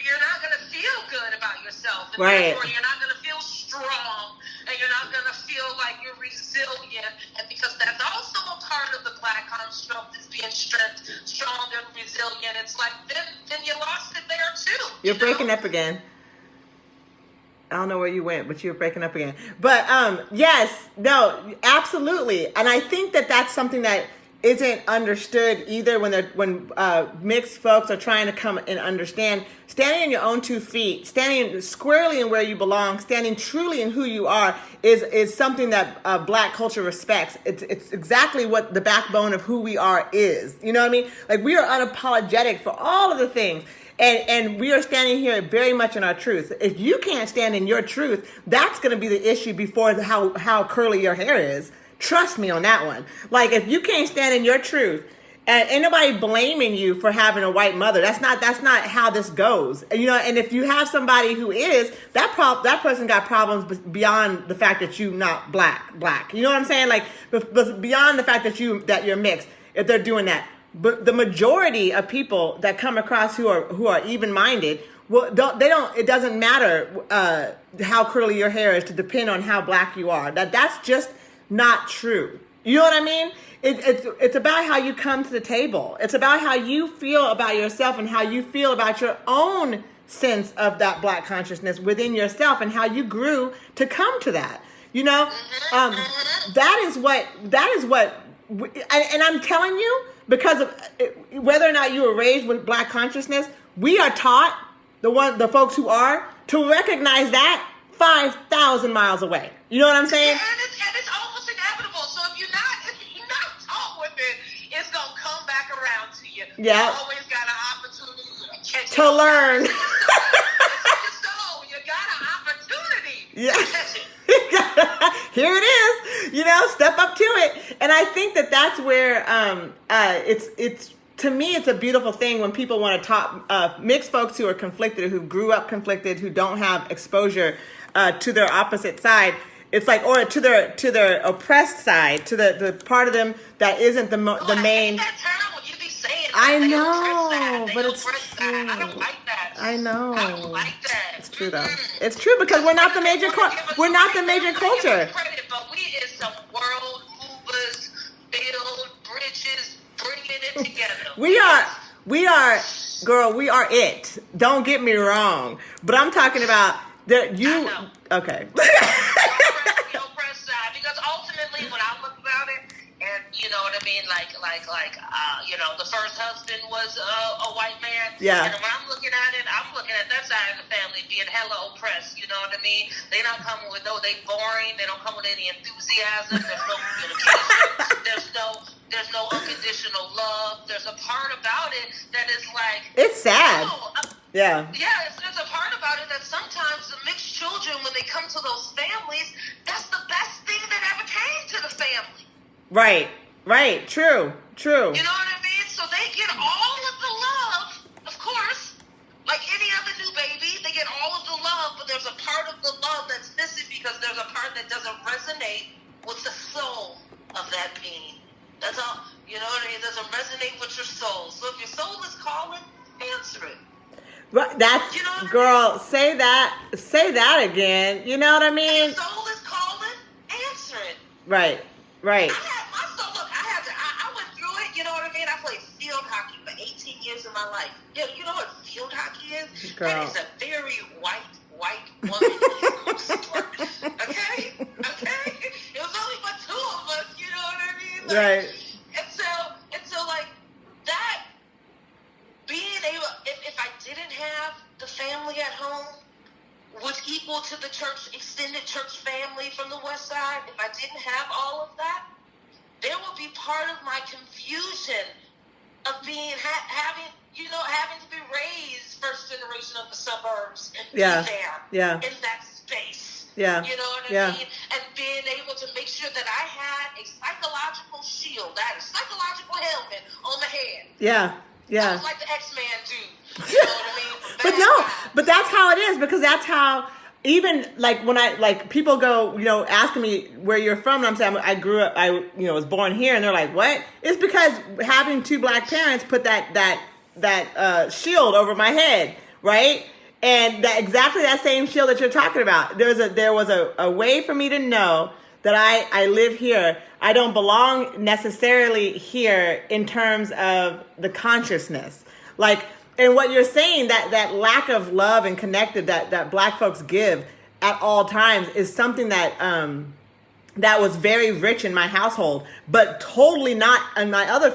you're not gonna feel good about yourself. And right. therefore you're not gonna feel strong, and you're not gonna feel like you're resilient. And because that's also a part of the black construct, is being strong and resilient. It's like then you lost it there too. You're breaking up again. I don't know where you went, but you're breaking up again. But yes, no, absolutely. And I think that that's something that isn't understood either when mixed folks are trying to come and understand. Standing on your own 2 feet, standing squarely in where you belong, standing truly in who you are is something that black culture respects. It's exactly what the backbone of who we are is. You know what I mean? Like, we are unapologetic for all of the things. And we are standing here very much in our truth. If you can't stand in your truth, that's going to be the issue before how curly your hair is. Trust me on that one. Like, if you can't stand in your truth, and ain't nobody blaming you for having a white mother. That's not how this goes. And, you know, and if you have somebody who is, that person got problems beyond the fact that you not black. You know what I'm saying? Like, beyond the fact that you're mixed, if they're doing that. But the majority of people that come across who are even-minded, well, it doesn't matter how curly your hair is to depend on how black you are. That's just not true. You know what I mean? It's about how you come to the table. It's about how you feel about yourself and how you feel about your own sense of that black consciousness within yourself and how you grew to come to that. You know, that is what, and I'm telling you, because of whether or not you were raised with black consciousness, we are taught, the folks who are, to recognize that 5,000 miles away. You know what I'm saying? Yeah, and it's almost inevitable. So if you're not taught with it, it's gonna come back around to you. Yeah. You always got an opportunity to learn. So you got an opportunity. Yeah. Here it is. You know, step up to it. And I think that's where it's to me, it's a beautiful thing when people want to talk, mixed folks who are conflicted, who grew up conflicted, who don't have exposure to their opposite side. It's like, or to their oppressed side, to the part of them that isn't the main. I hate that term when you be saying that. I know, but it's true. I don't like that. I know. I don't like that. It's true though. It's true because we're not the major we're not the major culture. Credit, but we is some world movers, build bridges, bringing it together. We are, girl. We are it. Don't get me wrong, but I'm talking about that you. Okay. The oppressed side, because ultimately, when I look about it, and you know what I mean, you know, the first husband was a white man. Yeah. And when I'm looking at it, I'm looking at that side of the family being hella oppressed. You know what I mean? They not coming with they boring. They don't come with any enthusiasm. There's no communication. There's no unconditional love. There's a part about it that is like, it's sad. Yeah. Yeah, there's a part about it that sometimes the mixed children, when they come to those families, that's the best thing that ever came to the family. Right. True. You know what I mean? So they get all of the love, of course, like any other new baby. They get all of the love, but there's a part of the love that's missing because there's a part that doesn't resonate with the soul of that being. That's all. You know what I mean? It doesn't resonate with your soul. So if your soul is calling, answer it. Right, that's, you know, girl, say that again. You know what I mean? If your soul is calling, answer it. Right. I went through it, you know what I mean? I played field hockey for 18 years of my life. You know what field hockey is? Girl. That is a very white woman sport. Okay? It was only but two of us, you know what I mean? Like, right. And so like that, being able, if I didn't have the family at home, which equal go to the church, extended church family from the West Side, if I didn't have all of that, there would be part of my confusion of being having to be raised first generation of the suburbs and be there in that space. Yeah. You know what I mean? And being able to make sure that I had a psychological shield, I had a psychological helmet on the head. Yeah. Yeah. I was like the X-Man dude. You know what I mean? But no, but that's how it is, because that's how, even like when people go, asking me where you're from, and I'm saying I grew up, I was born here, and they're like, what? It's because having two black parents put that shield over my head, right? And exactly that same shield that you're talking about. There was a way for me to know that I live here. I don't belong necessarily here in terms of the consciousness. Like, and what you're saying, that lack of love and connected that black folks give at all times is something that that was very rich in my household, but totally not in my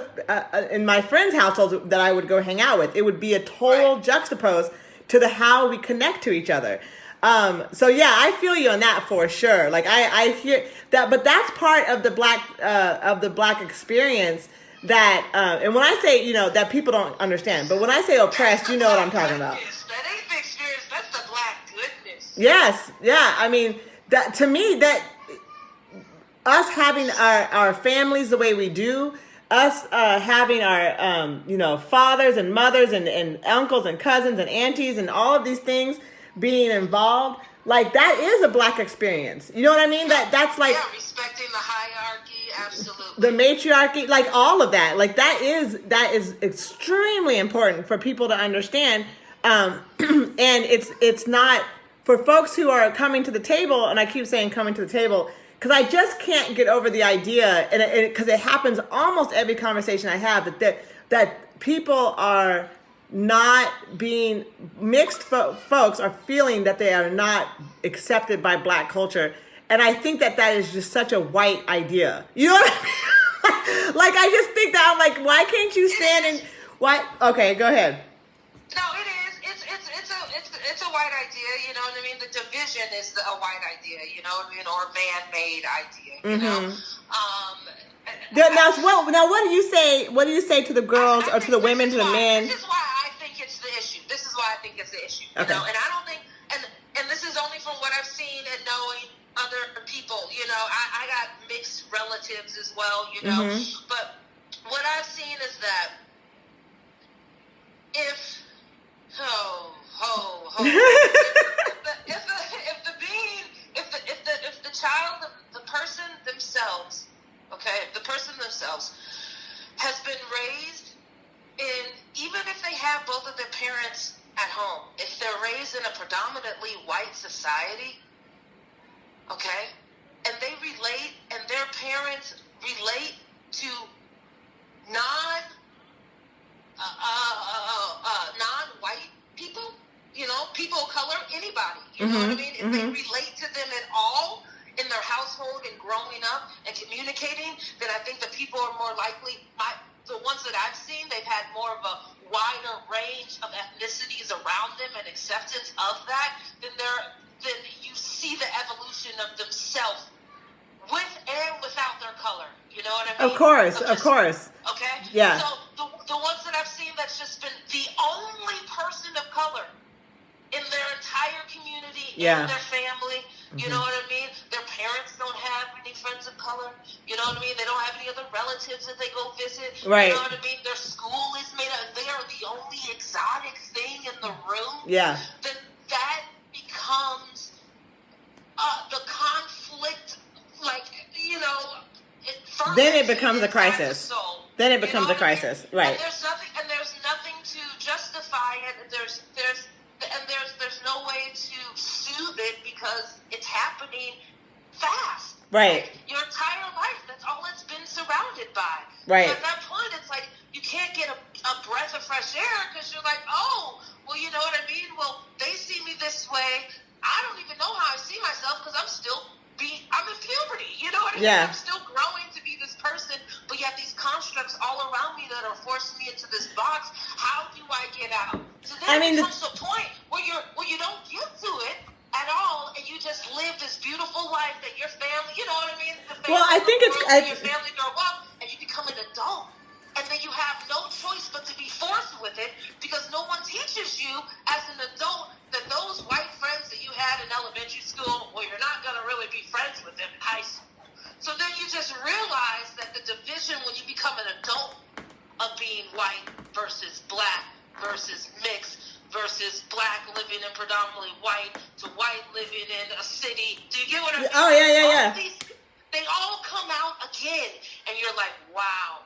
in my friends' households that I would go hang out with. It would be a total juxtapose to how we connect to each other. So yeah, I feel you on that for sure. Like I hear that, but that's part of the black experience. That and when I say that people don't understand, but when I say oppressed, you know what I'm talking about. That ain't the experience. That's the black goodness. Yes, yeah. I mean, that to me, that us having our families the way we do, us having our fathers and mothers and uncles and cousins and aunties and all of these things being involved, like that is a black experience. You know what I mean? That's like respecting the hierarchy, absolutely. The matriarchy, like all of that, like that is extremely important for people to understand. And it's not for folks who are coming to the table, and I keep saying coming to the table, because I just can't get over the idea, and because it happens almost every conversation I have, that people are not being mixed folks are feeling that they are not accepted by black culture, and I think that is just such a white idea. You know what I mean? Like I just think that I'm like, why can't you stand and why? Okay, go ahead. No, it is. It's a white idea. You know what I mean? The division is a white idea. You know what I mean? Or a man-made idea. You know. Now, what do you say? What do you say to the girls or to the women, to the men? This is why I think it's the issue. This is why I think it's the issue. You know, and I don't think, and this is only from what I've seen and knowing other people. You know, I got mixed relatives as well. You know, but what I've seen is that if if the child, the person themselves, okay, the person themselves has been raised in, even if they have both of their parents at home, if they're raised in a predominantly white society, okay, and they relate, and their parents relate to non-white people, people of color, anybody, you know what I mean? If they relate to them at all in their household and growing up and communicating, then I think the people are more likely, the ones that I've seen, they've had more of a wider range of ethnicities around them and acceptance of that, then you see the evolution of themselves with and without their color. You know what I mean? Of course. Okay? Yeah. So the ones that I've seen that's just been the only person of color in their entire community, in their family, you know what I mean? Their parents don't have any friends of color, you know what I mean? They don't have any other relatives that they go visit, right. You know what I mean? Their school is made up, they are the only exotic thing in the room. Yeah. Then that becomes the conflict, like, then it becomes a crisis. Then it becomes a crisis, right? And there's nothing to justify it. There's no way to soothe it because it's happening fast. Right. Like, your entire life, that's all it's been surrounded by. Right. So at that point, it's like you can't get a breath of fresh air because you're like, oh, well, you know what I mean? Well, they see me this way. I don't even know how I see myself because I'm in puberty. You know what I mean? Yeah. I'm still growing to be this person, but yet these constructs all around me that are forcing me into this box. How do I get out? So then it comes to a point where you don't get to it at all, and realize that your family, you know what I mean? The family, Well, I think your family grow up and you become an adult. And then you have no choice but to be forced with it because no one teaches you as an adult that those white friends that you had in elementary school, well, you're not going to really be friends with them in high school. So then you just realize that the division when you become an adult of being white versus black versus mixed versus black living in predominantly white to white living in a city. Do you get what I mean? Oh, yeah. They all come out again. And you're like, wow.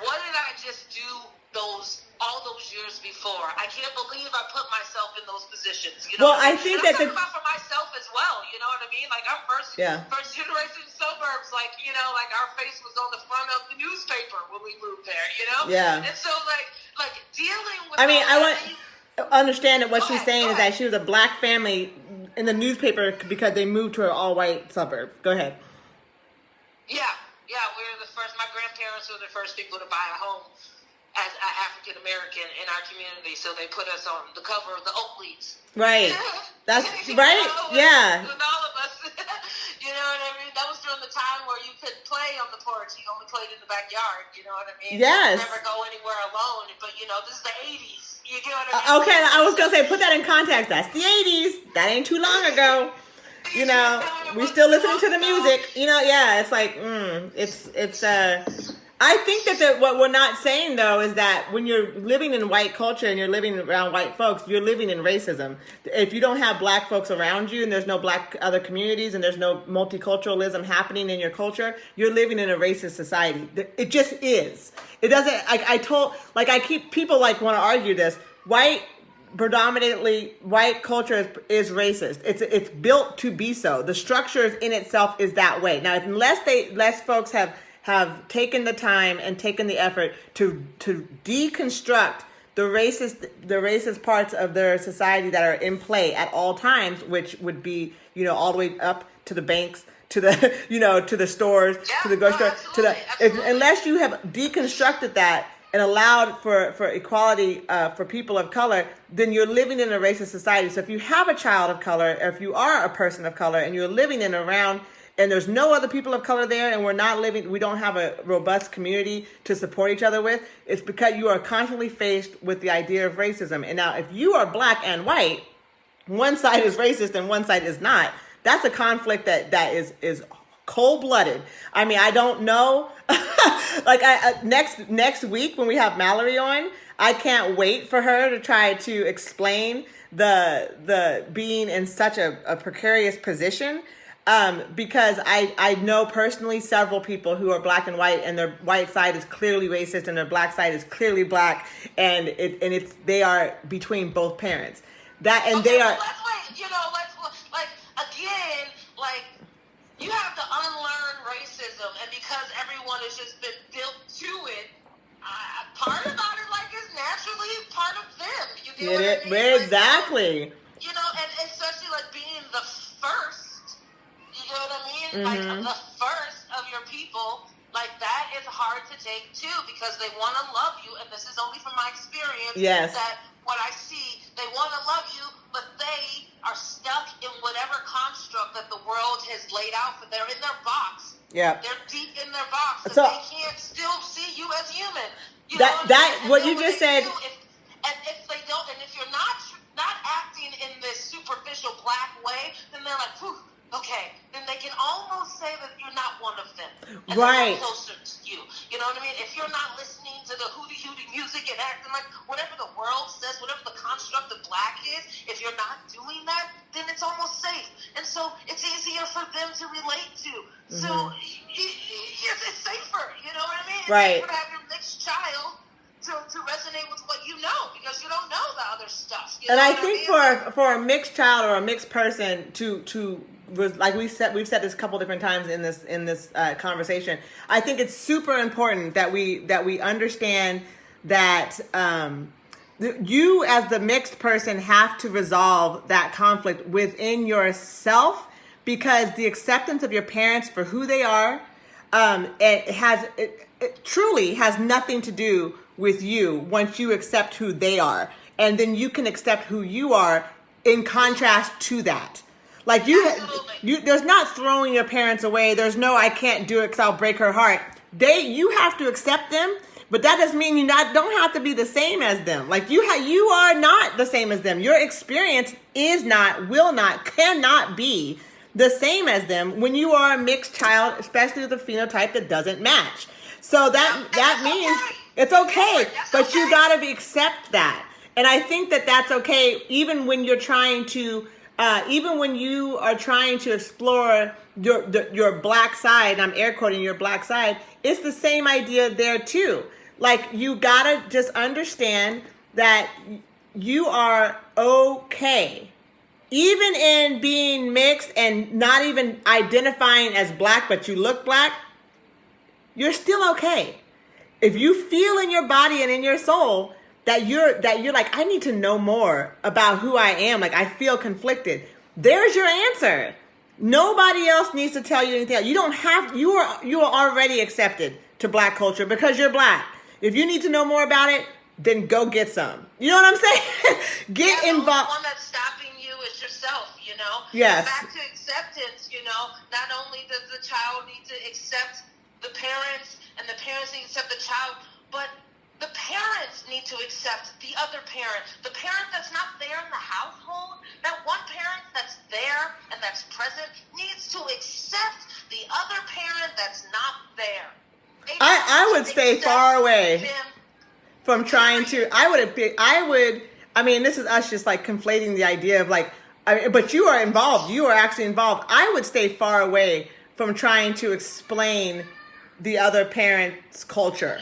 What did I just do all those years before? I can't believe I put myself in those positions. You know well, I think and that I'm talking about for myself as well. You know what I mean? Like I'm first generation suburbs. Like like our face was on the front of the newspaper when we moved there. You know? Yeah. And so like dealing with. I mean, I want to understand that what she's saying is that ahead. she was a black family in the newspaper because they moved to an all-white suburb. Go ahead. Yeah, we were the first. My grandparents were the first people to buy a home as an African American in our community, so they put us on the cover of the Oak Leaves. Right. That's right. Yeah. With all of us, you know what I mean. That was during the time where you could play on the porch. You only played in the backyard. You know what I mean. Yes. You never go anywhere alone. But this is the '80s. You get what I mean. Okay, I was gonna say put that in context. That's the '80s. That ain't too long ago. We still listening to the music. It's like, I think that what we're not saying though is that when you're living in white culture and you're living around white folks, you're living in racism. If you don't have black folks around you and there's no black other communities and there's no multiculturalism happening in your culture, you're living in a racist society. It just is. It doesn't, people want to argue this. Predominantly white culture is racist. It's built to be so. The structures in itself is that way. Now, unless folks have taken the time and taken the effort to deconstruct the racist parts of their society that are in play at all times, which would be all the way up to the banks, to the to the stores, to the grocery store, unless you have deconstructed that and allowed for equality for people of color, then you're living in a racist society. So if you have a child of color, or if you are a person of color, and you're living in around, and there's no other people of color there, and we don't have a robust community to support each other with, it's because you are constantly faced with the idea of racism. And now if you are black and white, one side is racist and one side is not. That's a conflict that is cold-blooded. I mean, I don't know. Next week when we have Mallory on, I can't wait for her to try to explain the being in such a precarious position. Because I know personally several people who are black and white, and their white side is clearly racist and their black side is clearly black, and they are between both parents. They are. You have to unlearn racism, and because everyone has just been built to it, part about it is naturally part of them. You get what I mean? Exactly. And especially being the first. You know what I mean? The first of your people. That is hard to take too, because they want to love you, and this is only from my experience. Yes. That what I see, they want to love you, but they are stuck in whatever construct that the world has laid out for them. They're in their box. Yeah. They're deep in their box, so they can't still see you as human. What you just said. If they don't, and if you're not acting in this superficial black way, then they're like, whew. Okay, then they can almost say that you're not one of them. And right. They're closer to you. You know what I mean? If you're not listening to the hooty-hooty music and acting like whatever the world says, whatever the construct of black is, if you're not doing that, then it's almost safe. And so it's easier for them to relate to. So it's safer. You know what I mean? It's right. safer to have your mixed child to resonate with what you know, because you don't know the other stuff. And I think for a mixed child or a mixed person to like we've said this a couple different times in this conversation, I think it's super important that we understand that you as the mixed person have to resolve that conflict within yourself, because the acceptance of your parents for who they are, it truly has nothing to do with you once you accept who they are, and then you can accept who you are in contrast to that. Like Absolutely. there's not throwing your parents away. There's no, I can't do it because I'll break her heart. You have to accept them, but that doesn't mean you don't have to be the same as them. Like you are not the same as them. Your experience is not, will not, cannot be the same as them when you are a mixed child, especially with a phenotype that doesn't match. So that means it's okay, but you got to accept that. And I think that's okay, even when you're trying to, even when you are trying to explore your black side. I'm air quoting your black side. It's the same idea there too. Like you gotta just understand that you are okay, even in being mixed and not even identifying as black, but you look black. You're still okay. If you feel in your body and in your soul that you're like, I need to know more about who I am. Like I feel conflicted. There's your answer. Nobody else needs to tell you anything else. You don't have, you are already accepted to black culture because you're black. If you need to know more about it, then go get some. You know what I'm saying? Get involved. The one that's stopping you is yourself, you know? Yes. And back to acceptance, you know, not only does the child need to accept the parents and the parents need to accept the child, but the parents need to accept the other parent. The parent that's not there in the household, that one parent that's there and that's present needs to accept the other parent that's not there. I would stay far away from trying to, I mean, this is us just like conflating the idea of like, but you are involved. You are actually involved. I would stay far away from trying to explain the other parent's culture.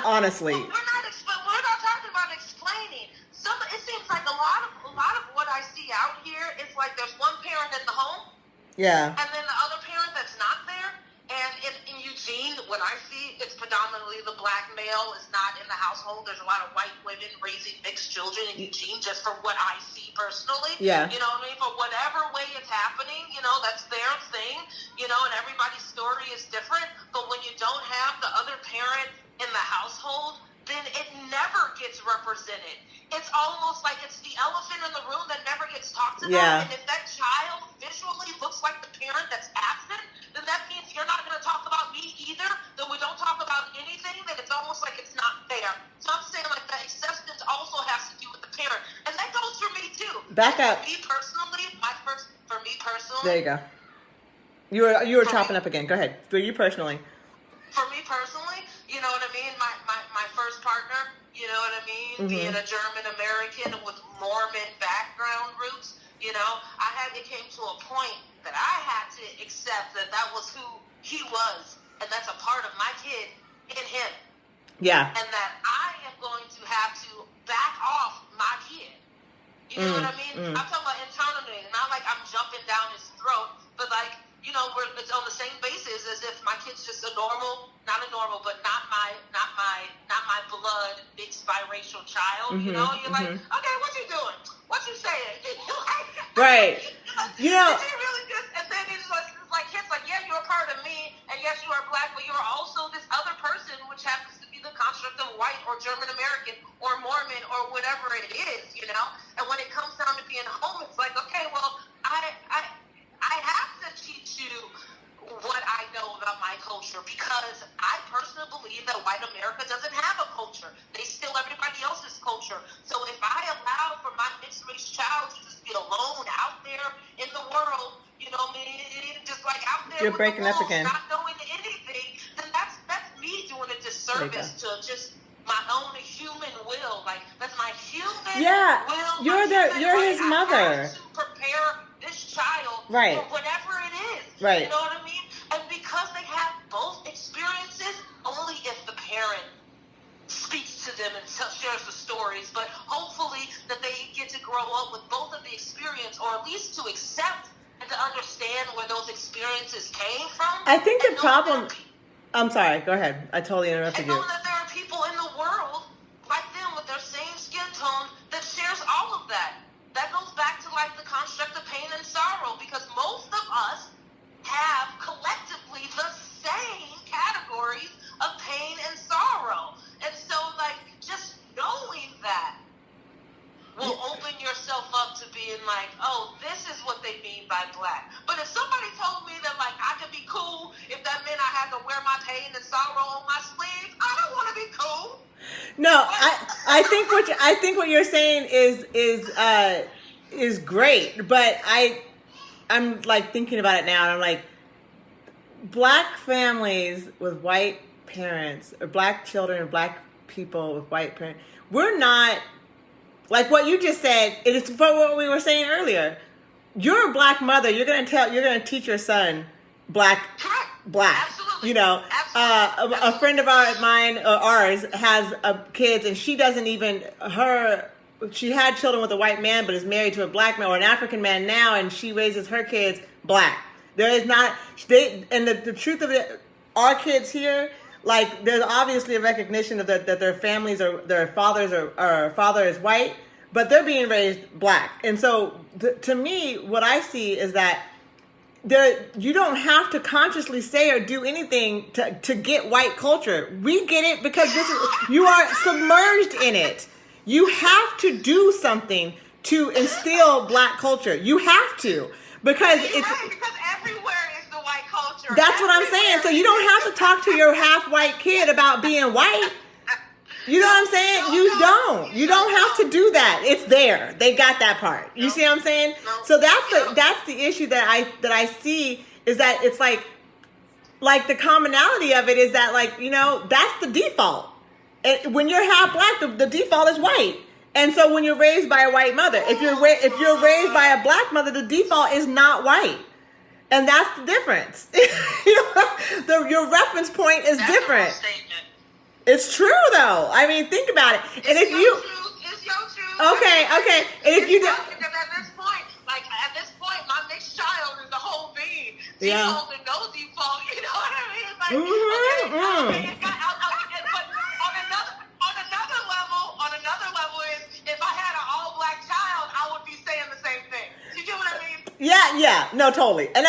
Honestly. We're not talking about explaining. It seems like a lot of what I see out here is like there's one parent in the home. Yeah. And then the other parent that's not there. And in Eugene, what I see, it's predominantly the black male is not in the household. There's a lot of white women raising mixed children in Eugene, just from what I see personally. Yeah. You know what I mean? For whatever way it's happening, you know, that's their thing. You know, and everybody's story is different. But when you don't have the other parent in the household, then it never gets represented. It's almost like it's the elephant in the room that never gets talked about. Yeah. And if that child visually looks like the parent that's absent, then that means you're not going to talk about me either. Then we don't talk about anything. Then it's almost like it's not there. So I'm saying like that acceptance also has to do with the parent, and that goes for me too. Back up. For me personally, There you go. You were chopping up again. Go ahead. For you personally. For me personally, you know what I mean? My first partner, you know what I mean? Mm-hmm. Being a German American with Mormon background roots, you know, it came to a point that I had to accept that was who he was, and that's a part of my kid in him. Yeah. And that I am going to have to back off my kid. You know what I mean? I'm talking about internally, not like I'm jumping down his throat, but like, you know, it's on the same basis as if my kid's just not my blood mixed biracial child. You know, you're like, okay, what you doing? What you saying? Right. You know. Is he really just? And then it's like kids, like, yeah, you're a part of me, and yes, you are black, but you're also this other person, which happens to be the construct of white or German American or Mormon or whatever it is. You know, and when it comes down to being home, it's like, okay, well, I have to teach you what I know about my culture because I personally believe that white America doesn't have a culture. They steal everybody else's culture. So if I allow for my mixed race child to just be alone out there in the world, you know, just like out there You're with breaking the up wolves, again. not knowing anything, then that's me doing a disservice to just my own human will. Like that's my human will. You're his mother. I have to prepare this child right. for whatever it is. Right. You know what I mean? And because they have both experiences, only if the parent speaks to them and shares the stories, but hopefully that they get to grow up with both of the experience, or at least to accept and to understand where those experiences came from. I think the problem... I'm sorry, go ahead. I totally interrupted you. And know that there are people in the world like them with their same skin tone that shares all of that. That goes back to like the construct of pain and sorrow, because most of us have collectively the same categories of pain and sorrow. And so like just knowing that will open yourself up to being like, oh, this is what they mean by anti-black. But if somebody told me that like I could be cool if that meant I had to wear my pain and sorrow on my sleeve, I don't want to be cool. No, I think what you're saying is great, but I'm like thinking about it now, and I'm like, black families with white parents, or black children and black people with white parents, we're not like what you just said. It is for what we were saying earlier. You're a black mother. You're gonna teach your son black. Absolutely. You know, Absolutely. a friend of ours has kids, and she doesn't even she had children with a white man, but is married to a black man or an African man now, and she raises her kids black. There is not, and the truth of it, our kids here, like, there's obviously a recognition of that their families or their fathers or father is white, but they're being raised black. And so, to me, what I see is that you don't have to consciously say or do anything to get white culture. We get it because you are submerged in it. You have to do something to instill black culture. You have to, because You're right, because everywhere is the white culture. That's what I'm saying. So you don't have to talk to your half-white kid about being white. You know what I'm saying? You don't have to do that. It's there. They got that part. You see what I'm saying? So that's the issue that I see, is that it's like the commonality of it is that, like, you know, that's the default. And when you're half black, the default is white. And so when you're raised by a white mother, if you're raised by a black mother, the default is not white. And that's the difference. Your reference point is different. It's true, though. I mean, think about it. And if you, it's your truth. Okay. And if you don't, because at this point, my mixed child is the whole being. Yeah. Default and no default. You know what I mean? It's like, okay, but on another level is, if I had an all black child, I would be saying the same thing. You get what I mean? Yeah, no, totally. And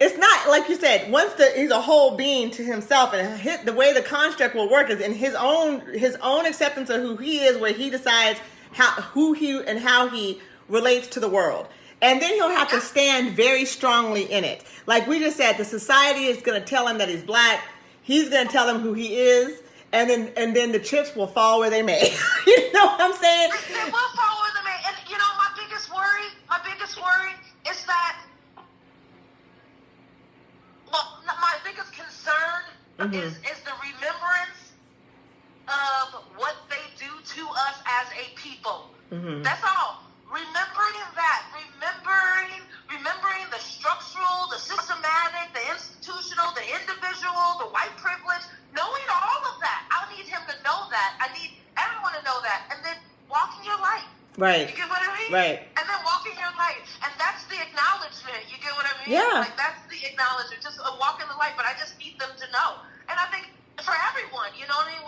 it's not, like you said, he's a whole being to himself, and the way the construct will work is in his own acceptance of who he is, where he decides how he relates to the world. And then he'll have to stand very strongly in it. Like we just said, the society is going to tell him that he's black. He's going to tell him who he is. And then the chips will fall where they may. You know what I'm saying? They will fall where they may. And you know, my biggest worry is that, well, my biggest concern is the remembrance of what they do to us as a people. Mm-hmm. That's all. Remembering the structural, the systematic, the institutional, the individual, the white privilege, knowing all of that. I need him to know that. I need everyone to know that. And then walking your light. Right. You get what I mean? Right. And then walking your light. And that's the acknowledgement. You get what I mean? Yeah. Like, that's the acknowledgement. Just walking the light. But I just need them to know. And I think for everyone, you know what I mean?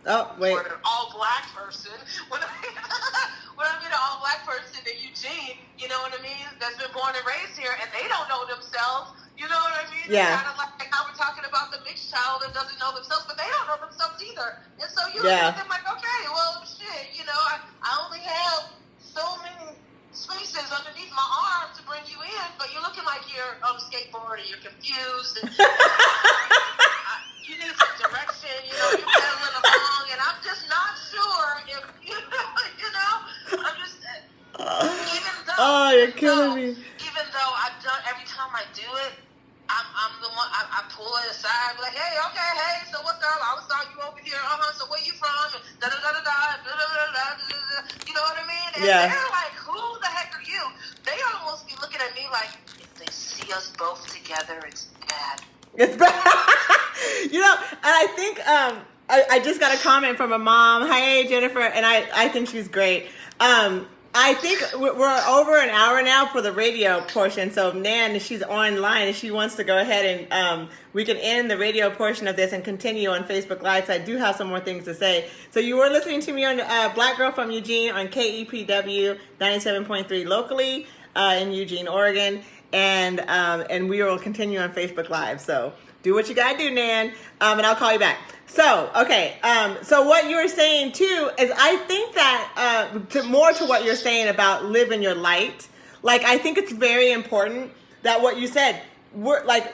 Oh, wait. Or an all-black person. When I mean an all-black person in Eugene, you know what I mean, that's been born and raised here, and they don't know themselves, you know what I mean? Yeah. It's kind of like how we're talking about the mixed child that doesn't know themselves, but they don't know themselves either. And so you look at them like, okay, well, shit, you know, I only have so many spaces underneath my arm to bring you in, but you're looking like you're on a skateboard, and you're confused, and you need some direction, you know, you're pedaling along, and I'm just not sure if, you know, I'm just, even though, you're killing me. Even though I've done, every time I do it, I'm the one, I pull it aside, like, hey, so what's up? I saw you over here, so where you from? And you know what I mean? And they're like, who the heck are you? They almost be looking at me like, if they see us both together, it's bad. It's bad. You know, and I think I just got a comment from a mom. Hey, Jennifer, and I think she's great. I think we're over an hour now for the radio portion. So Nan, she's online and she wants to go ahead and we can end the radio portion of this and continue on Facebook Live. So I do have some more things to say. So you were listening to me on Black Girl from Eugene on KEPW 97.3 locally in Eugene, Oregon. and we will continue on Facebook Live. So do what you gotta do, Nan, and I'll call you back. So, okay, so what you were saying too is I think that more to what you're saying about living your light, like I think it's very important that what you said, white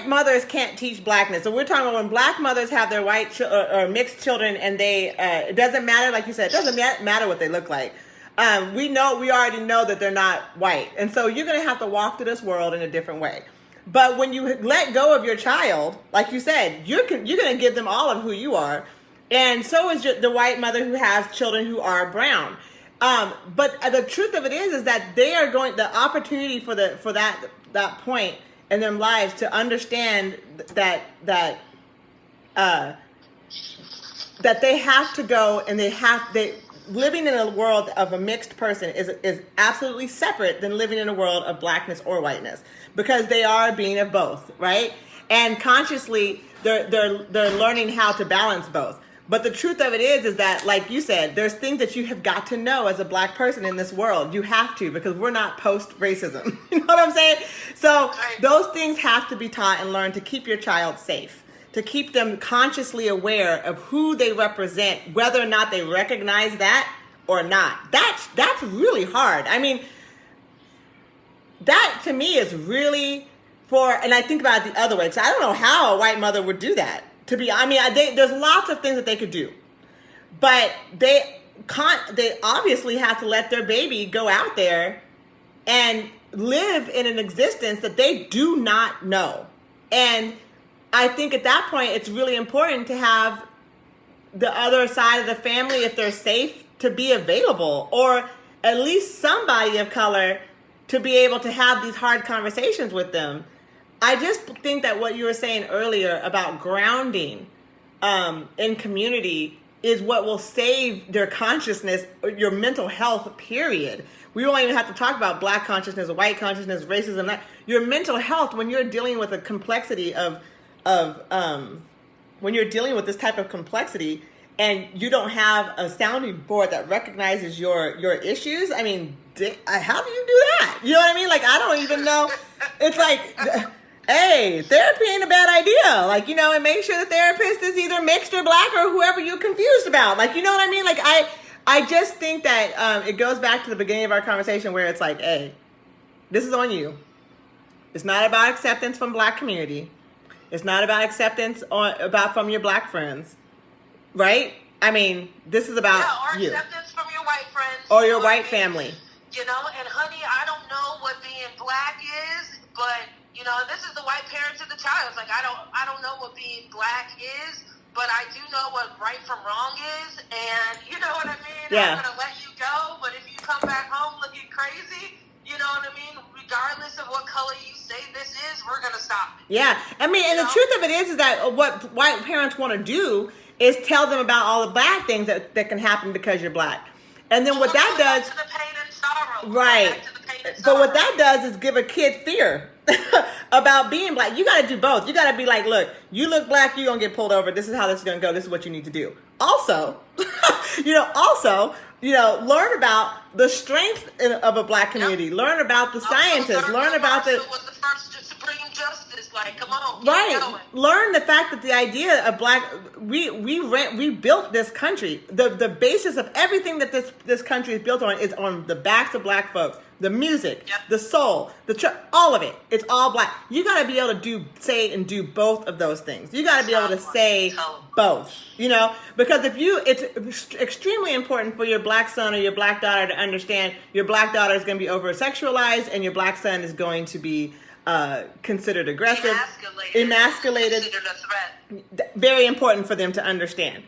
mothers can't teach blackness. So we're talking about when black mothers have their white or mixed children and it doesn't matter, like you said, it doesn't matter what they look like. We already know that they're not white. And so you're going to have to walk through this world in a different way. But when you let go of your child, like you said, you're going to give them all of who you are. And so is the white mother who has children who are brown. But the truth of it is that they are the opportunity for that point in their lives to understand that they have to go and living in a world of a mixed person is absolutely separate than living in a world of blackness or whiteness, because they are a being of both, right? And consciously they're learning how to balance both. But the truth of it is that, like you said, there's things that you have got to know as a black person in this world. You have to, because we're not post-racism. You know what I'm saying? So those things have to be taught and learned to keep your child safe, to keep them consciously aware of who they represent, whether or not they recognize that or not. That's really hard. I mean, that to me is really and I think about it the other way. So I don't know how a white mother would do that. There's lots of things that they could do, but they obviously have to let their baby go out there and live in an existence that they do not know. And I think at that point, it's really important to have the other side of the family, if they're safe, to be available, or at least somebody of color to be able to have these hard conversations with them. I just think that what you were saying earlier about grounding in community is what will save their consciousness, or your mental health, period. We don't even have to talk about black consciousness, white consciousness, racism. Your mental health, when you're dealing with a complexity when you're dealing with this type of complexity and you don't have a sounding board that recognizes your issues, I mean, how do you do that? You know what I mean? Like, I don't even know. It's like, hey, therapy ain't a bad idea. Like, and make sure the therapist is either mixed or black or whoever you're confused about. Like, you know what I mean? Like, I just think that it goes back to the beginning of our conversation where it's like, hey, this is on you. It's not about acceptance from black community. It's not about acceptance from your black friends, right? I mean, this is about you. Or acceptance from your white friends. Or your white family. And honey, I don't know what being black is, but, this is the white parents of the child. It's like, I don't know what being black is, but I do know what right from wrong is, and you know what I mean? Yeah. I'm going to let you go, but if you come back home looking crazy, you know what I mean? Regardless of what color you say this is, we're going to stop it. Yeah. I mean, and the truth of it is that what white parents want to do is tell them about all the bad things that can happen because you're black. And then what that does... To the pain and sorrow. Right. But what that does is give a kid fear about being black. You got to do both. You got to be like, look, you look black, you're going to get pulled over. This is how this is going to go. This is what you need to do. Also, learn about the strength of a black community. Yep. Learn about the scientists. Learn about the... was the first Supreme Justice. Like, come on. Right. Learn the fact that the idea of black... We built this country. The basis of everything that this country is built on is on the backs of black folks. The music, yep. The soul, all of it. It's all black. You got to be able to say and do both of those things. You got to be able to say both, because it's extremely important for your black son or your black daughter to understand your black daughter is going to be over-sexualized and your black son is going to be considered aggressive, emasculated. Considered a threat. Very important for them to understand.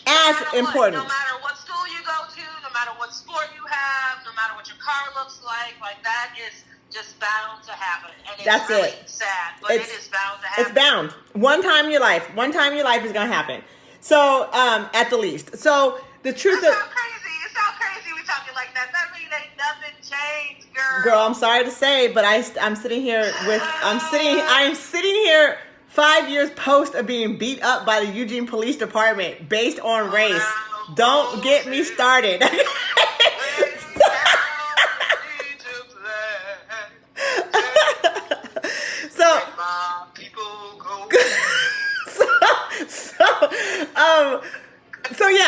As important. No matter what school you go to, no matter what sport you have, no matter what your car looks like that is just bound to happen. And it's really sad, but it is bound to happen. It's bound. One time in your life is going to happen. So, at the least. So, the truth It's so crazy we talking like that. That means ain't nothing changed, girl. Girl, I'm sorry to say, but I'm sitting here I'm sitting here 5 years post of being beat up by the Eugene Police Department based on race. Don't get me started.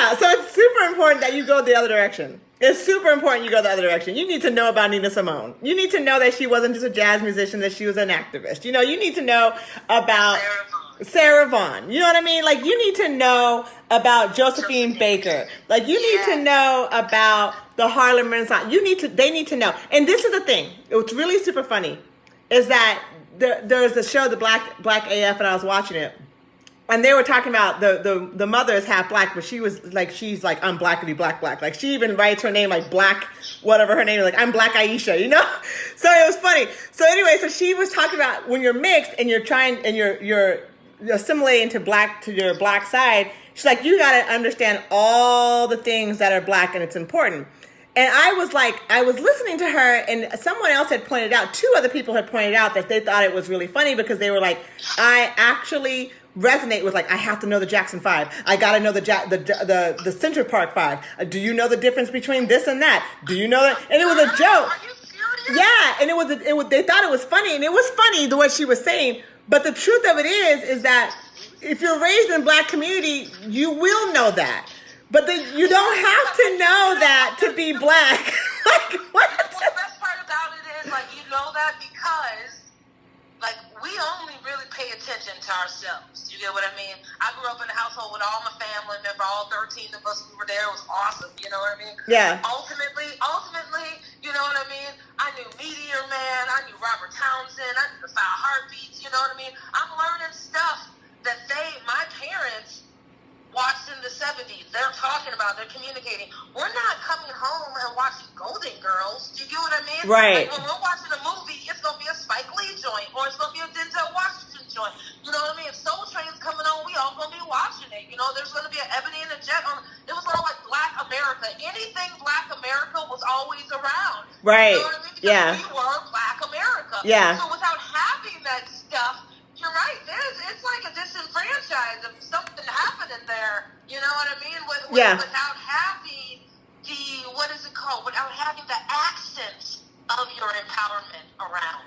Yeah, so it's super important that you go the other direction. It's super important you go the other direction. You need to know about Nina Simone. You need to know that she wasn't just a jazz musician, that she was an activist. You know, you need to know about Sarah Vaughan. You know what I mean? Like, you need to know about Josephine Baker. Like, you need to know about the Harlem Renaissance. They need to know. And this is the thing. It's really super funny is that there's a show, the Black AF, and I was watching it. And they were talking about the mother is half black, but she's like, I'm blackity black. Like, she even writes her name like Black, whatever her name is, like, I'm Black Aisha, you know? So it was funny. So anyway, so she was talking about when you're mixed and you're trying, and you're assimilating to your black side, she's like, you got to understand all the things that are black, and it's important. And I was listening to her, and someone else had pointed out, 2 other people had pointed out that they thought it was really funny because they were like, I actually resonate with, like, I have to know the Jackson 5. I got to know the Central Park 5. Do you know the difference between this and that? Do you know that? And it was a joke. Are you serious? Yeah, and it was they thought it was funny, and it was funny the way she was saying, but the truth of it is that if you're raised in black community, you will know that. But you don't have to know that to be black. Like, what? Well, the best part about it is, like, you know that because, like, we only really pay attention to ourselves. You get what I mean? I grew up in a household with all my family. Remember, all 13 of us, we were there. It was awesome. You know what I mean? Yeah. Ultimately, you know what I mean? I knew Meteor Man. I knew Robert Townsend. I knew the 5 Heartbeats. You know what I mean? I'm learning stuff that my parents, watched in the 70s. They're talking about, they're communicating. We're not coming home and watching Golden Girls. Do you get what I mean? Right. Like, when we're watching a movie, it's going to be a Spike Lee joint, or it's going to be a Denzel Washington joint. You know what I mean? If Soul Train's coming on, we all going to be watching it. You know, there's going to be an Ebony and a Jet on. It was all like Black America. Anything Black America was always around. Right. You know what I mean? Because we were Black America. Yeah. So without having that stuff, you're right. It's like a disenfranchised of something happening there. You know what I mean? Without having without having the accents of your empowerment around.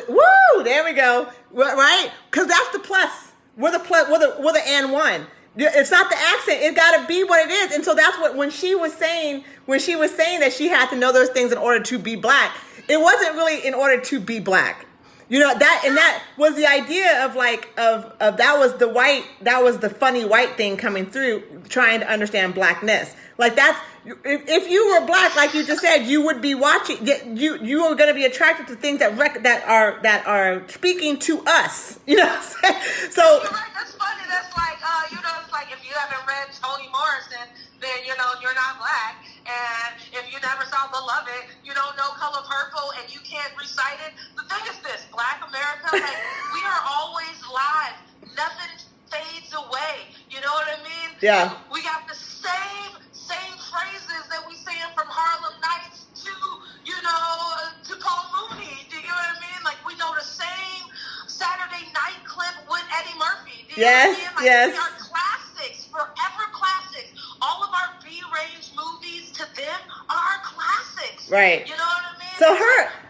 Woo! There we go. Right? Because that's the plus. We're the and one. It's not the accent. It got to be what it is. And so that's what when she was saying that she had to know those things in order to be black. It wasn't really in order to be black. You know, that was the idea of that was the funny white thing coming through, trying to understand blackness. Like, that's, if you were black, like you just said, you would be watching, you are going to be attracted to things that are speaking to us. You know what I'm saying? So you're right. That's funny. That's like, it's like if you haven't read Toni Morrison, then you're not black. And if you never saw Beloved, you don't know Color Purple, and you can't recite it. The thing is this, Black America, like, we are always live. Nothing fades away. You know what I mean? Yeah. We got the same phrases that we saying from Harlem Nights to Paul Mooney. Do you get what I mean? Like, we know the same Saturday Night clip with Eddie Murphy. Do you know what I mean? Like, yes. We are classics, forever classics. All of our B-range movies to them are classics. Right. You know what I mean? So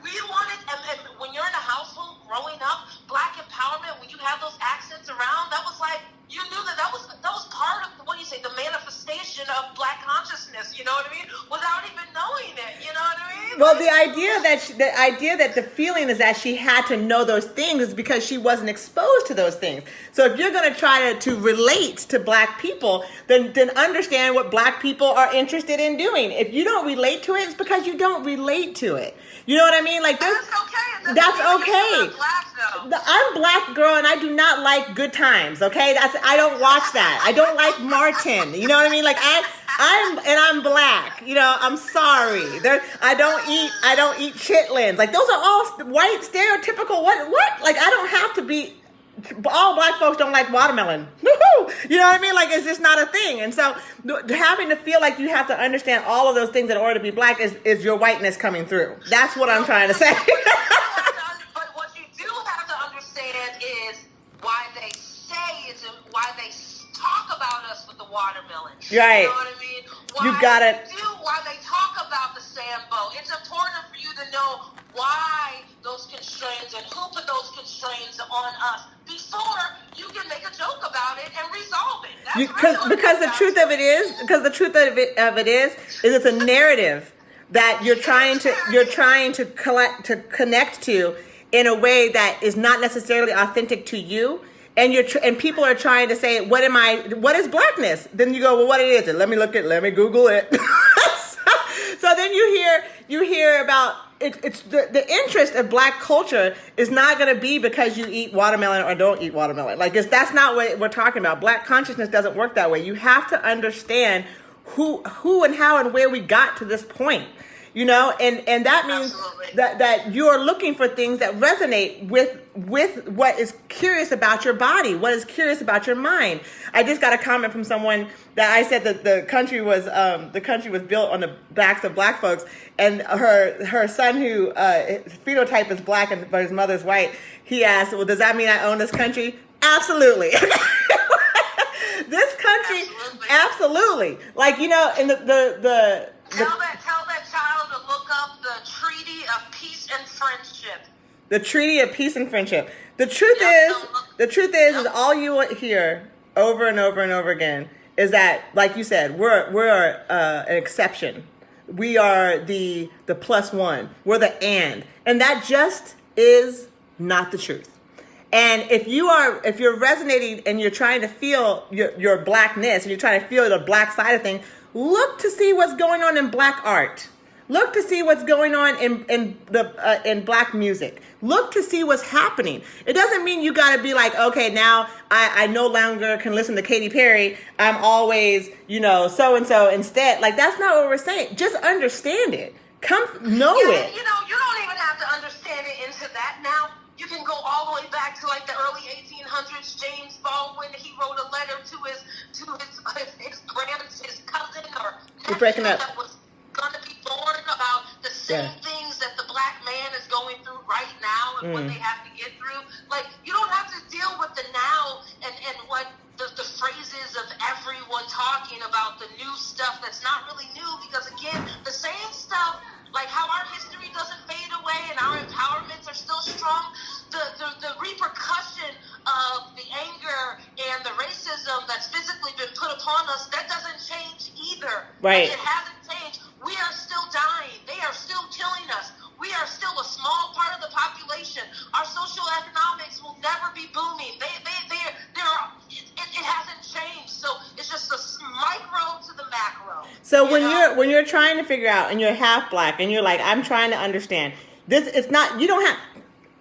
we wanted, and when you're in a household growing up, black empowerment, when you have those accents around, that was like, you knew that was part of, the manifestation of black consciousness, you know what I mean? Without even knowing it, you know what I mean? Well, the idea that the feeling is that she had to know those things is because she wasn't exposed to those things. So if you're going to try to relate to black people, then understand what black people are interested in doing. If you don't relate to it, it's because you don't relate to it. You know what I mean? Like, that's okay. That's okay. I'm black, girl, and I do not like Good Times. Okay, I don't watch that. I don't like Martin. You know what I mean? Like, I'm black. You know, I'm sorry. I don't eat chitlins. Like, those are all white stereotypical. What? Like, I don't have to be. All black folks don't like watermelon. Woohoo! You know what I mean? Like, it's just not a thing. And so having to feel like you have to understand all of those things in order to be black is your whiteness coming through. That's what I'm trying to say. But what you do have to understand is why they talk about us with the watermelon. Right. You know what I mean? Why they talk about the Sambo. It's important for you to know why those constraints and who put those constraints on us before you can make a joke about it and resolve it. Because the truth of it is it's a narrative that you're trying to connect to in a way that is not necessarily authentic to you. And people are trying to say, what is blackness? Then you go, well, what is it? Let me Google it. So then you hear about it's the interest of black culture is not going to be because you eat watermelon or don't eat watermelon. Like that's not what we're talking about. Black consciousness doesn't work that way. You have to understand who and how and where we got to this point. You know, and that means that you are looking for things that resonate with what is curious about your body, what is curious about your mind. I just got a comment from someone that I said that the country was built on the backs of black folks, and her son, who phenotype is black but his mother's white, he asked, well, does that mean I own this country? Absolutely. This country, absolutely. Like, you know, and the Tell that child to look up the Treaty of Peace and Friendship. The Treaty of Peace and Friendship. The truth is all you will hear over and over and over again is that, like you said, we're an exception. We are the plus one. We're the and that just is not the truth. And if you're resonating and you're trying to feel your blackness and you're trying to feel the black side of things, look to see what's going on in black art. Look to see what's going on in black music. Look to see what's happening. It doesn't mean you got to be like, okay, now I no longer can listen to Katy Perry. I'm always, so and so instead. Like, that's not what we're saying. Just understand it. Know it. You don't even have to understand it into that now. You can go all the way back to like the early 1800s. James Baldwin, he wrote a letter to his cousin or nephew that was going to be born about the same things that the black man is going through right now and what they have to get through. Like, you don't have to deal with the now and what the phrases of everyone talking about the new stuff that's not really new, because again, the same stuff, like how our history doesn't fade away and our empowerments are still strong, the repercussion of the anger and the racism that's physically been put upon us, that doesn't change either. Right. It hasn't changed. We are still dying. They are still killing us. We are still a small part of the population. Our social economics will never be booming. It hasn't changed. So it's just the micro to the macro. So when you're trying to figure out, and you're half black, and you're like, I'm trying to understand this. It's not. You don't have.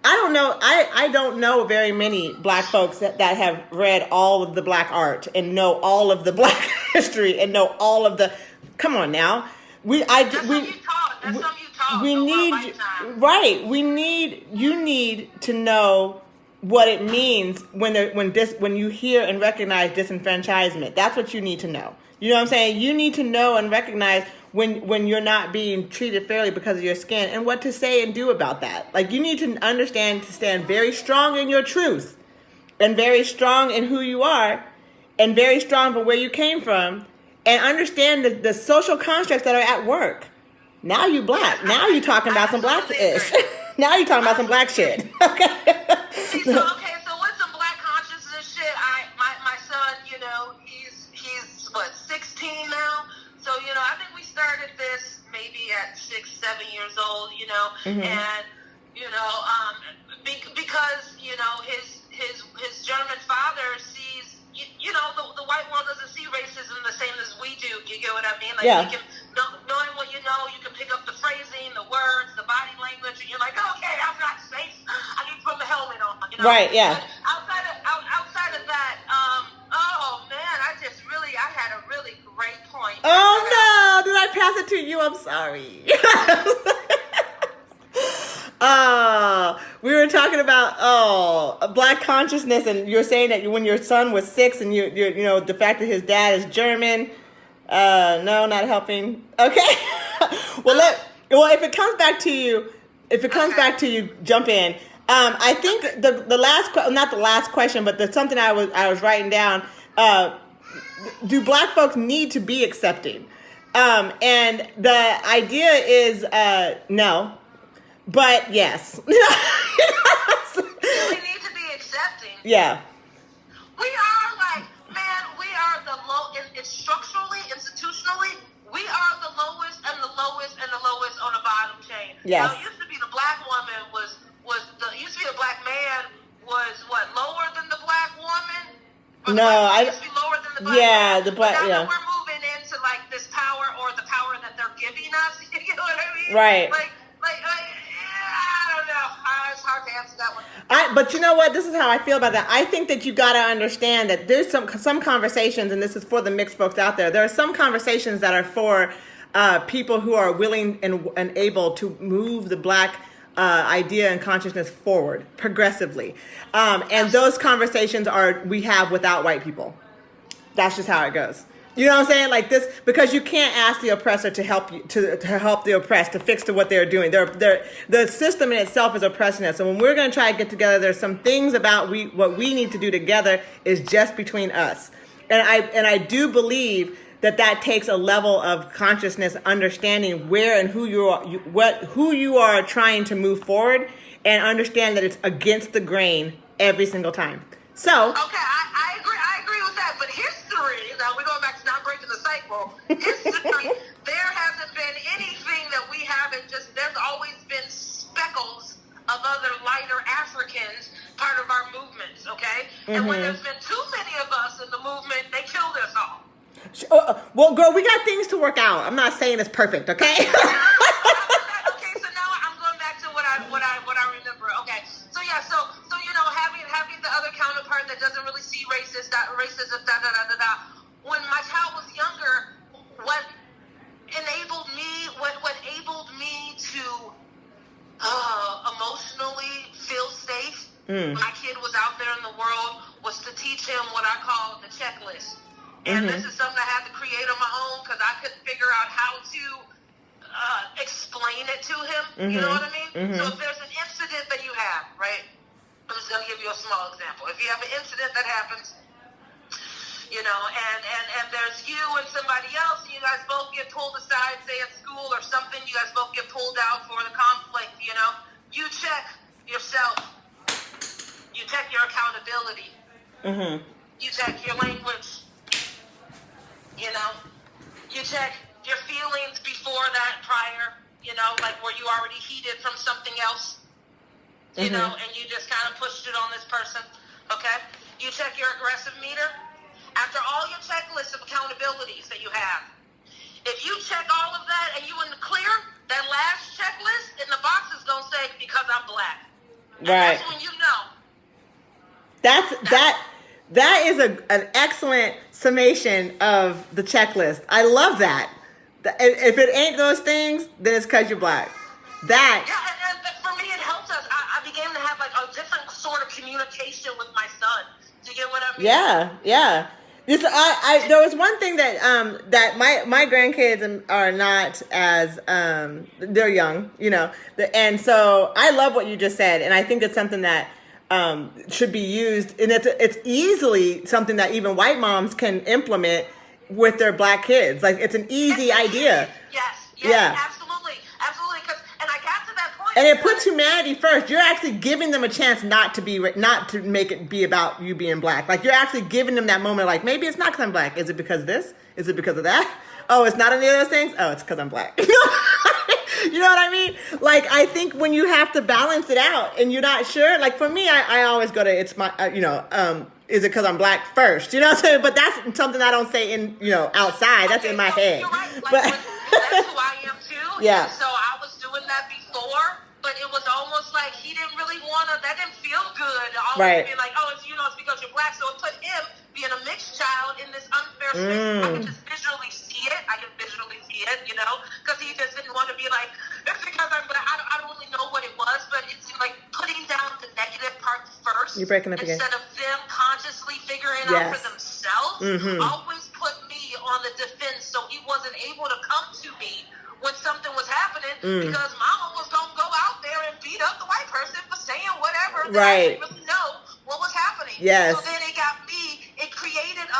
I don't know. I don't know very many black folks that have read all of the black art and know all of the black history and know all of the. Come on now. You need to know what it means when you hear and recognize disenfranchisement. That's what you need to know. You know what I'm saying? You need to know and recognize when you're not being treated fairly because of your skin, and what to say and do about that. Like, you need to understand to stand very strong in your truth and very strong in who you are and very strong for where you came from, and understand the social constructs that are at work. Now you black. Now you talking about some black-ish. Now you talking about some black shit. Okay. So with some black consciousness shit, my son, he's what, 16 now? So, I think we started this maybe at 6, 7 years old, and, because, his German father sees, the white world doesn't see racism the same as we do. You get what I mean? Like, you can, knowing what you know, you can pick up the phrasing, the words, the body language, and you're like, okay, I'm not safe. I need to put my helmet on. Right, yeah. But outside of that, oh man, I had a really great point. Oh no, did I pass it to you? I'm sorry. We were talking about black consciousness, and you're saying that when your son was 6, and you the fact that his dad is German. No, not helping. Okay. Well, if it comes back to you, jump in. I think the last, not the last question, but something I was writing down. Do black folks need to be accepting? And the idea is no, but yes. We need to be accepting. Yeah. We are we are lowest and the lowest on the bottom chain. Yes. Now, it used to be the black woman used to be the black man was what, lower than the black woman? Or No, used to be lower than the black man. the black, but now yeah. that we're moving into like this power or the power that they're giving us, you know what I mean? Right. Like I don't know. It's hard to answer that one. But you know what? This is how I feel about that. I think that you got to understand that there's some conversations, and this is for the mixed folks out there. There are some conversations that are for people who are willing and able to move the black idea and consciousness forward progressively. And those conversations we have without white people. That's just how it goes. You know what I'm saying? Like this, because you can't ask the oppressor to help you to help the oppressed to fix to what they're doing. The system in itself is oppressing us. So when we're going to try to get together, there's some things about what we need to do together is just between us. And I do believe that takes a level of consciousness, understanding where and who you are trying to move forward, and understand that it's against the grain every single time. So okay, I agree with that. But history, now we're going back to not breaking the cycle. History, there hasn't been anything that we haven't there's always been speckles of other lighter Africans part of our movements, okay? And when there's been too many of us in the movement, they killed us all. Well, girl, we got things to work out. I'm not saying it's perfect, okay? Okay, so now I'm going back to what I remember. Okay, so yeah, so you know, having the other counterpart that doesn't really see racism, When my child was younger, what enabled me to emotionally feel safe when my kid was out there in the world was to teach him what I call the checklist. And this is something I had to create on my own because I couldn't figure out how to explain it to him. You know what I mean? So if there's an incident that you have, right? I'm just going to give you a small example. If you have an incident that happens, you know, and there's you and somebody else, you guys both get pulled aside, say at school or something, you guys both get pulled out for the conflict, you know, you check yourself. You check your accountability. You check your language. You know, you check your feelings before that prior, you know, like were you already heated from something else, you know, and you just kind of pushed it on this person, okay? You check your aggressive meter. After all your checklists of accountabilities that you have, if you check all of that and you in the clear, that last checklist in the box is going to say, because I'm black. And that's when you know. That is an excellent summation of the checklist. I love that. If it ain't those things, then it's because you're black. Yeah, and for me, it helped us. I began to have like a different sort of communication with my son. Do you get what I mean? Yeah. There was one thing that my grandkids are not as they're young, you know, and so I love what you just said, and I think it's something that should be used, and it's easily something that even white moms can implement with their black kids. Like it's an easy idea. Yes, absolutely. And I got to that point. And it puts humanity first. You're actually giving them a chance not to make it be about you being black. Like you're actually giving them that moment. Like maybe it's not because I'm black. Is it because of this? Is it because of that? Oh, it's not any of those things. Oh, it's because I'm black. You know what I mean? Like I think when you have to balance it out and you're not sure. Like for me, I always go to it's my is it because I'm black first? You know what I'm saying? But that's something I don't say in outside. That's in my head. You're right. But that's who I am too. Yeah. And so I was doing that before, but it was almost like he didn't really that didn't feel good. Always being like, oh, it's because you're black. So it put him being a mixed child in this unfair space. I can just visually see it. Because he just didn't want to be like, it's because I'm black. I don't really know what it was, but it's like putting down the negative part first. You're breaking up again. Instead of them consciously figuring it out for themselves. Always put me on the defense so he wasn't able to come to me when something was happening because mama was going to go out there and beat up the white person for saying whatever. I didn't really know what was happening. Yes. So then it got me, it created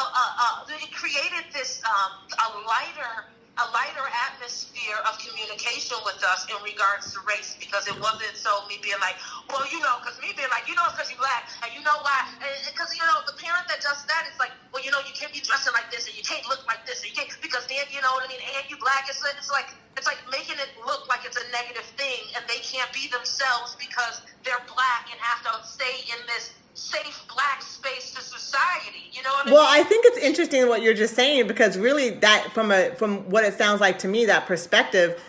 this a lighter atmosphere of communication with us in regards to race, because it wasn't so me being like, well, because me being like, it's because you're black, and you know why? Because, the parent that does that is like, well, you can't be dressing like this, and you can't look like this, and you can't, because then, you know what I mean, and you black, it's like, making it look like it's a negative thing, and they can't be themselves because they're black and have to stay in this safe black space to society. You know what I mean? Well, I think it's interesting what you're just saying, because really that from what it sounds like to me, that perspective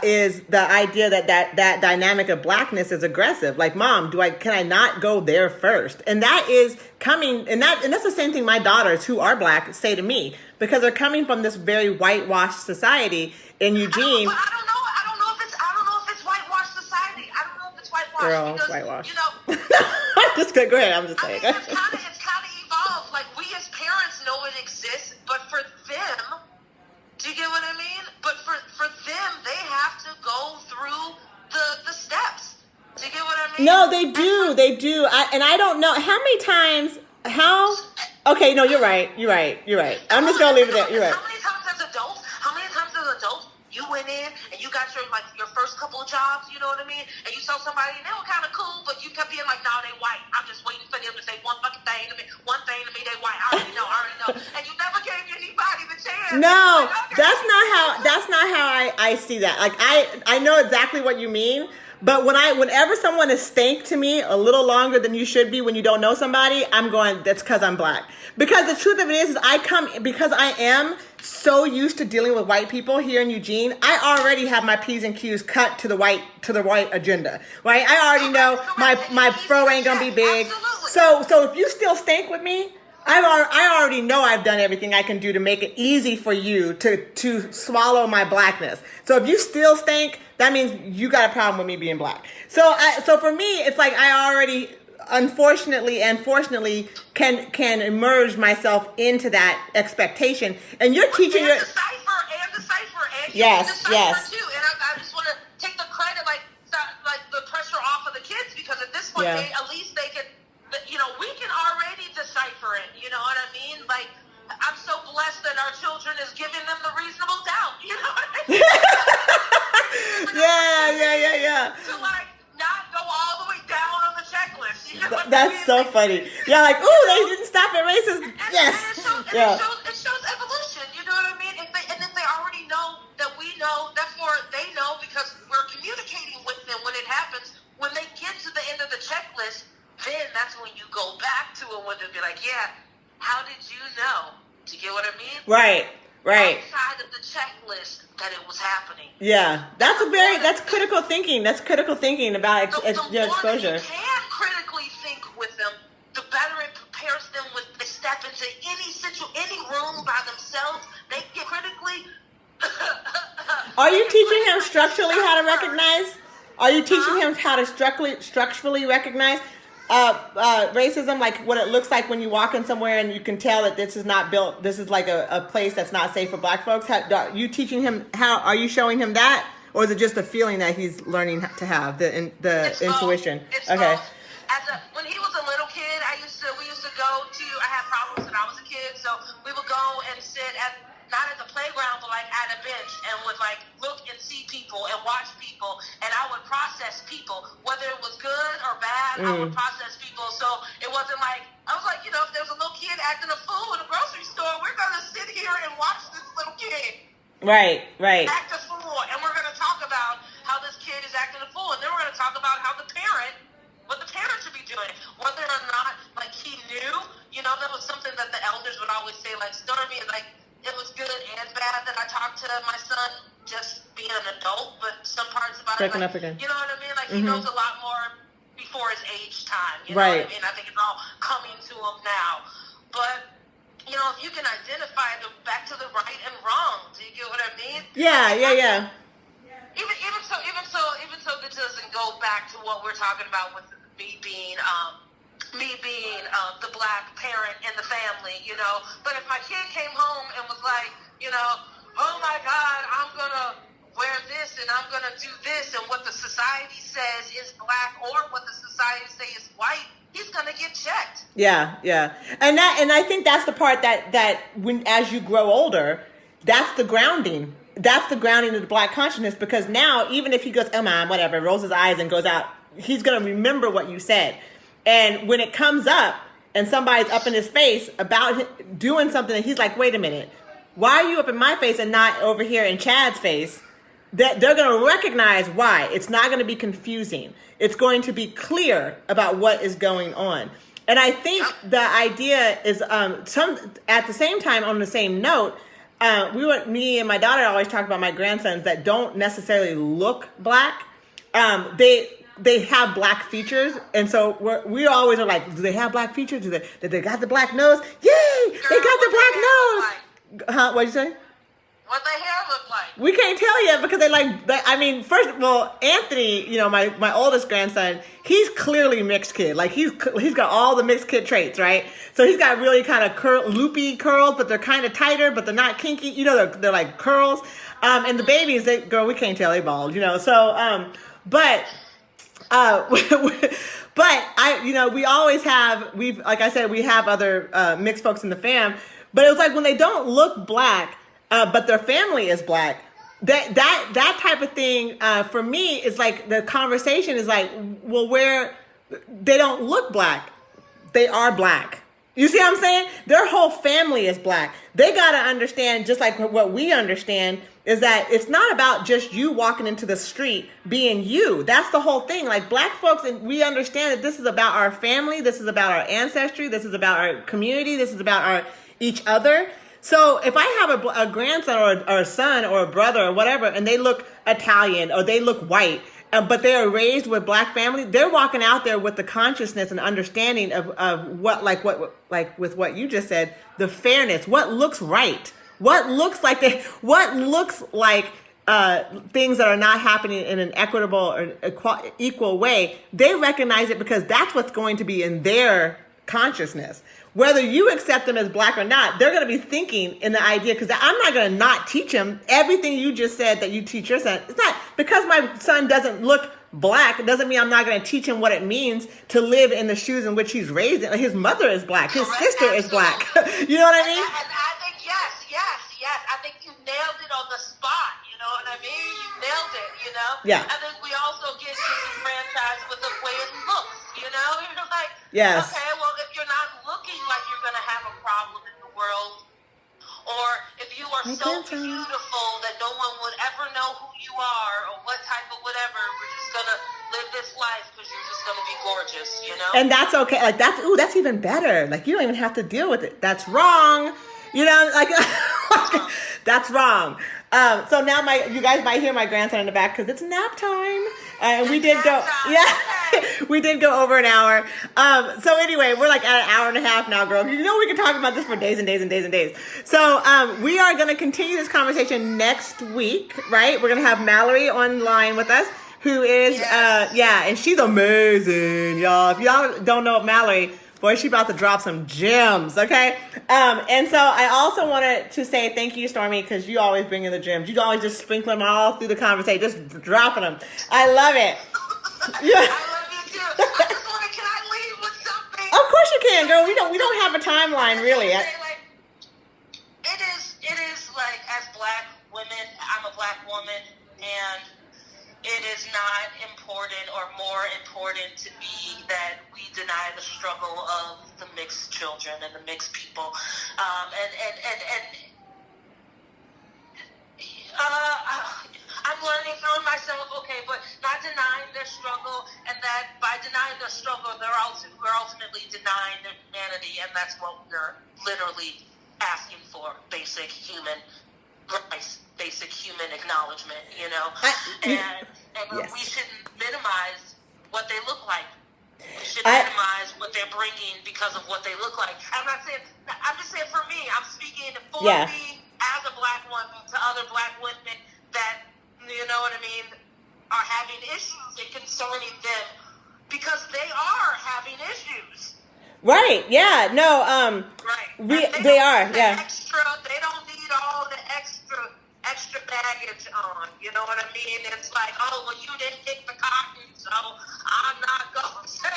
is the idea that dynamic of blackness is aggressive. Like, mom, can I not go there first? And that is coming, and that's the same thing my daughters who are black say to me, because they're coming from this very whitewashed society in Eugene. I don't know if it's whitewashed society. I don't know if it's whitewashed. Girl, because, whitewashed. You know, just go ahead. I'm just saying. It's kind of evolved. Like, we as parents know it exists, but for them, do you get what I mean? But for them, they have to go through the steps. Do you get what I mean? No, they do. I don't know how many times. Okay, no, you're right. I'm just gonna leave it there. You're right. How many times as adults you went in and you got your first couple of jobs, you know what I mean? And you saw somebody and they were kind of cool, but you kept being like, no, they white. I'm just waiting for them to say one thing to me, they white. I already know. And you never gave anybody the chance. No, like, okay. that's not how I see that. Like, I know exactly what you mean. But whenever someone is stank to me a little longer than you should be when you don't know somebody, I'm going, that's because I'm black. Because the truth of it is because I am so used to dealing with white people here in Eugene, I already have my P's and Q's cut to the white agenda, right? I already know my fro ain't gonna be big. So if you still stank with me, I already know I've done everything I can do to make it easy for you to swallow my blackness. So if you still stink, that means you got a problem with me being black. So for me, it's like I already, unfortunately and fortunately, can immerse myself into that expectation. And you're teaching your decipher and yes. too. And I just want to take the credit, like the pressure off of the kids, because at this point, at least they can. We can already decipher it, you know what I mean? Like, I'm so blessed that our children is giving them the reasonable doubt, you know what I mean? Yeah. To, not go all the way down on the checklist, you know That's so funny. Yeah, like, ooh, they didn't stop at racist. Yes. It shows evolution, you know what I mean? If they already know that we know, therefore they know, because we're communicating with them when it happens. When they get to the end of the checklist, then that's when you go back to it, when they'll be like, yeah, how did you know? Do you get what I mean? Right. Outside of the checklist that it was happening. Yeah, that's critical thinking. That's critical thinking about your exposure. The more you can critically think with them, the better it prepares them when they step into any room by themselves. They get critically. Are you teaching him structurally how to recognize? Are you teaching him how to structurally recognize racism, like what it looks like when you walk in somewhere and you can tell that this is not built, this is like a place that's not safe for black folks? Are you teaching him are you showing him that? Or is it just a feeling that he's learning to have, the intuition? Okay. When he was a little kid, we used to go to, I had problems when I was a kid, so we would go and sit not at the playground, but at a bench, and would look and see people and watch people, and I would process people, whether it was good or bad. I would process people, so it wasn't I was like, if there was a little kid acting a fool in a grocery store, we're gonna sit here and watch this little kid right act a fool, and we're gonna talk about how this kid is acting a fool, and then we're gonna talk about what the parent should be doing, whether or not he knew. That was something that the elders would always say, Stormie, it was good and bad that I talked to my son just being an adult, but some parts about Breaking it, up again. you know what I mean? He knows a lot more before his age time. You know right. what I mean? I think it's all coming to him now. But, if you can identify back to the right and wrong, do you get what I mean? Yeah. Even so, this doesn't go back to what we're talking about with me being the black parent in the family, But if my kid came home and was like, oh my God, I'm gonna wear this and I'm gonna do this, and what the society says is black or what the society says is white, he's gonna get checked. Yeah. And I think that's the part that when as you grow older, that's the grounding. That's the grounding of the black consciousness, because now even if he goes, oh mom, whatever, rolls his eyes and goes out, he's gonna remember what you said. And when it comes up and somebody's up in his face about doing something, and he's like, wait a minute, why are you up in my face and not over here in Chad's face? that they're going to recognize why. It's not going to be confusing. It's going to be clear about what is going on. And I think the idea is at the same time, on the same note, me and my daughter always talk about my grandsons that don't necessarily look black. They have black features, and so we always are like, do they have black features? Do they got the black nose? Yay! They got the black nose. Huh? What'd you say? What the hair look like? We can't tell yet because first of all, Anthony, my oldest grandson, he's clearly mixed kid. Like he's got all the mixed kid traits, right? So he's got really kind of loopy curls, but they're kind of tighter, but they're not kinky. They're like curls. And the babies, we can't tell they bald. So, but we always have, like I said, we have other mixed folks in the fam, but it was like when they don't look black, but their family is black, that type of thing, for me is like, the conversation is like, well, where they don't look black, they are black. You see what I'm saying? Their whole family is black. They got to understand, just like what we understand, is that it's not about just you walking into the street being you. That's the whole thing. Like black folks, and we understand that this is about our family. This is about our ancestry. This is about our community. This is about each other. So if I have a grandson or a son or a brother or whatever, and they look Italian or they look white, but they are raised with black family, they're walking out there with the consciousness and understanding of what with what you just said, the fairness, what looks right, what looks like things that are not happening in an equitable or equal way. They recognize it because that's what's going to be in their consciousness. Whether you accept them as black or not, they're going to be thinking in the idea, because I'm not going to not teach them everything you just said that you teach your son. It's not because my son doesn't look black, it doesn't mean I'm not going to teach him what it means to live in the shoes in which he's raised. His mother is black. His sister is black. You know what I mean? And I think, yes. I think you nailed it on the spot. You know what I mean? You nailed it, Yeah. I think we also get disenfranchised with the way it looks, You're like, yes. Okay, well, if you're not looking like you're going to have a problem in the world, or if you are so beautiful that no one would ever know who you are or what type of whatever, we're just going to live this life because you're just going to be gorgeous, And that's okay. Like that's even better. Like you don't even have to deal with it. That's wrong. That's wrong. So now you guys might hear my grandson in the back because it's nap time. And we did go, we did go over an hour. So anyway, we're like at an hour and a half now, girl. We can talk about this for days and days and days and days. So we are going to continue this conversation next week, right? We're going to have Mallory online with us, who is, and she's amazing, y'all. If y'all don't know Mallory, boy, she about to drop some gems, okay? And so I also wanted to say thank you, Stormie, because you always bring in the gems. You always just sprinkle them all through the conversation, just dropping them. I love it. Yeah. I love you too. I just want to, can I leave with something? Of course you can, girl. We don't have a timeline, really. It is like, as black women, I'm a black woman, and it is not important or more important to me that we deny the struggle of the mixed children and the mixed people. I'm learning through myself, okay, but not denying their struggle, and that by denying their struggle, we're ultimately denying their humanity, and that's what we're literally asking for, basic human rights, basic human acknowledgement, And yes. we shouldn't minimize what they look like. We should minimize what they're bringing because of what they look like. I'm just saying for me, I'm speaking for me as a black woman to other black women that, are having issues and concerning them because they are having issues. Right, yeah, no, right. They are, yeah. They don't need all the extra baggage on, you know what I mean? It's like, oh, well, you didn't pick the cotton, so I'm not going to say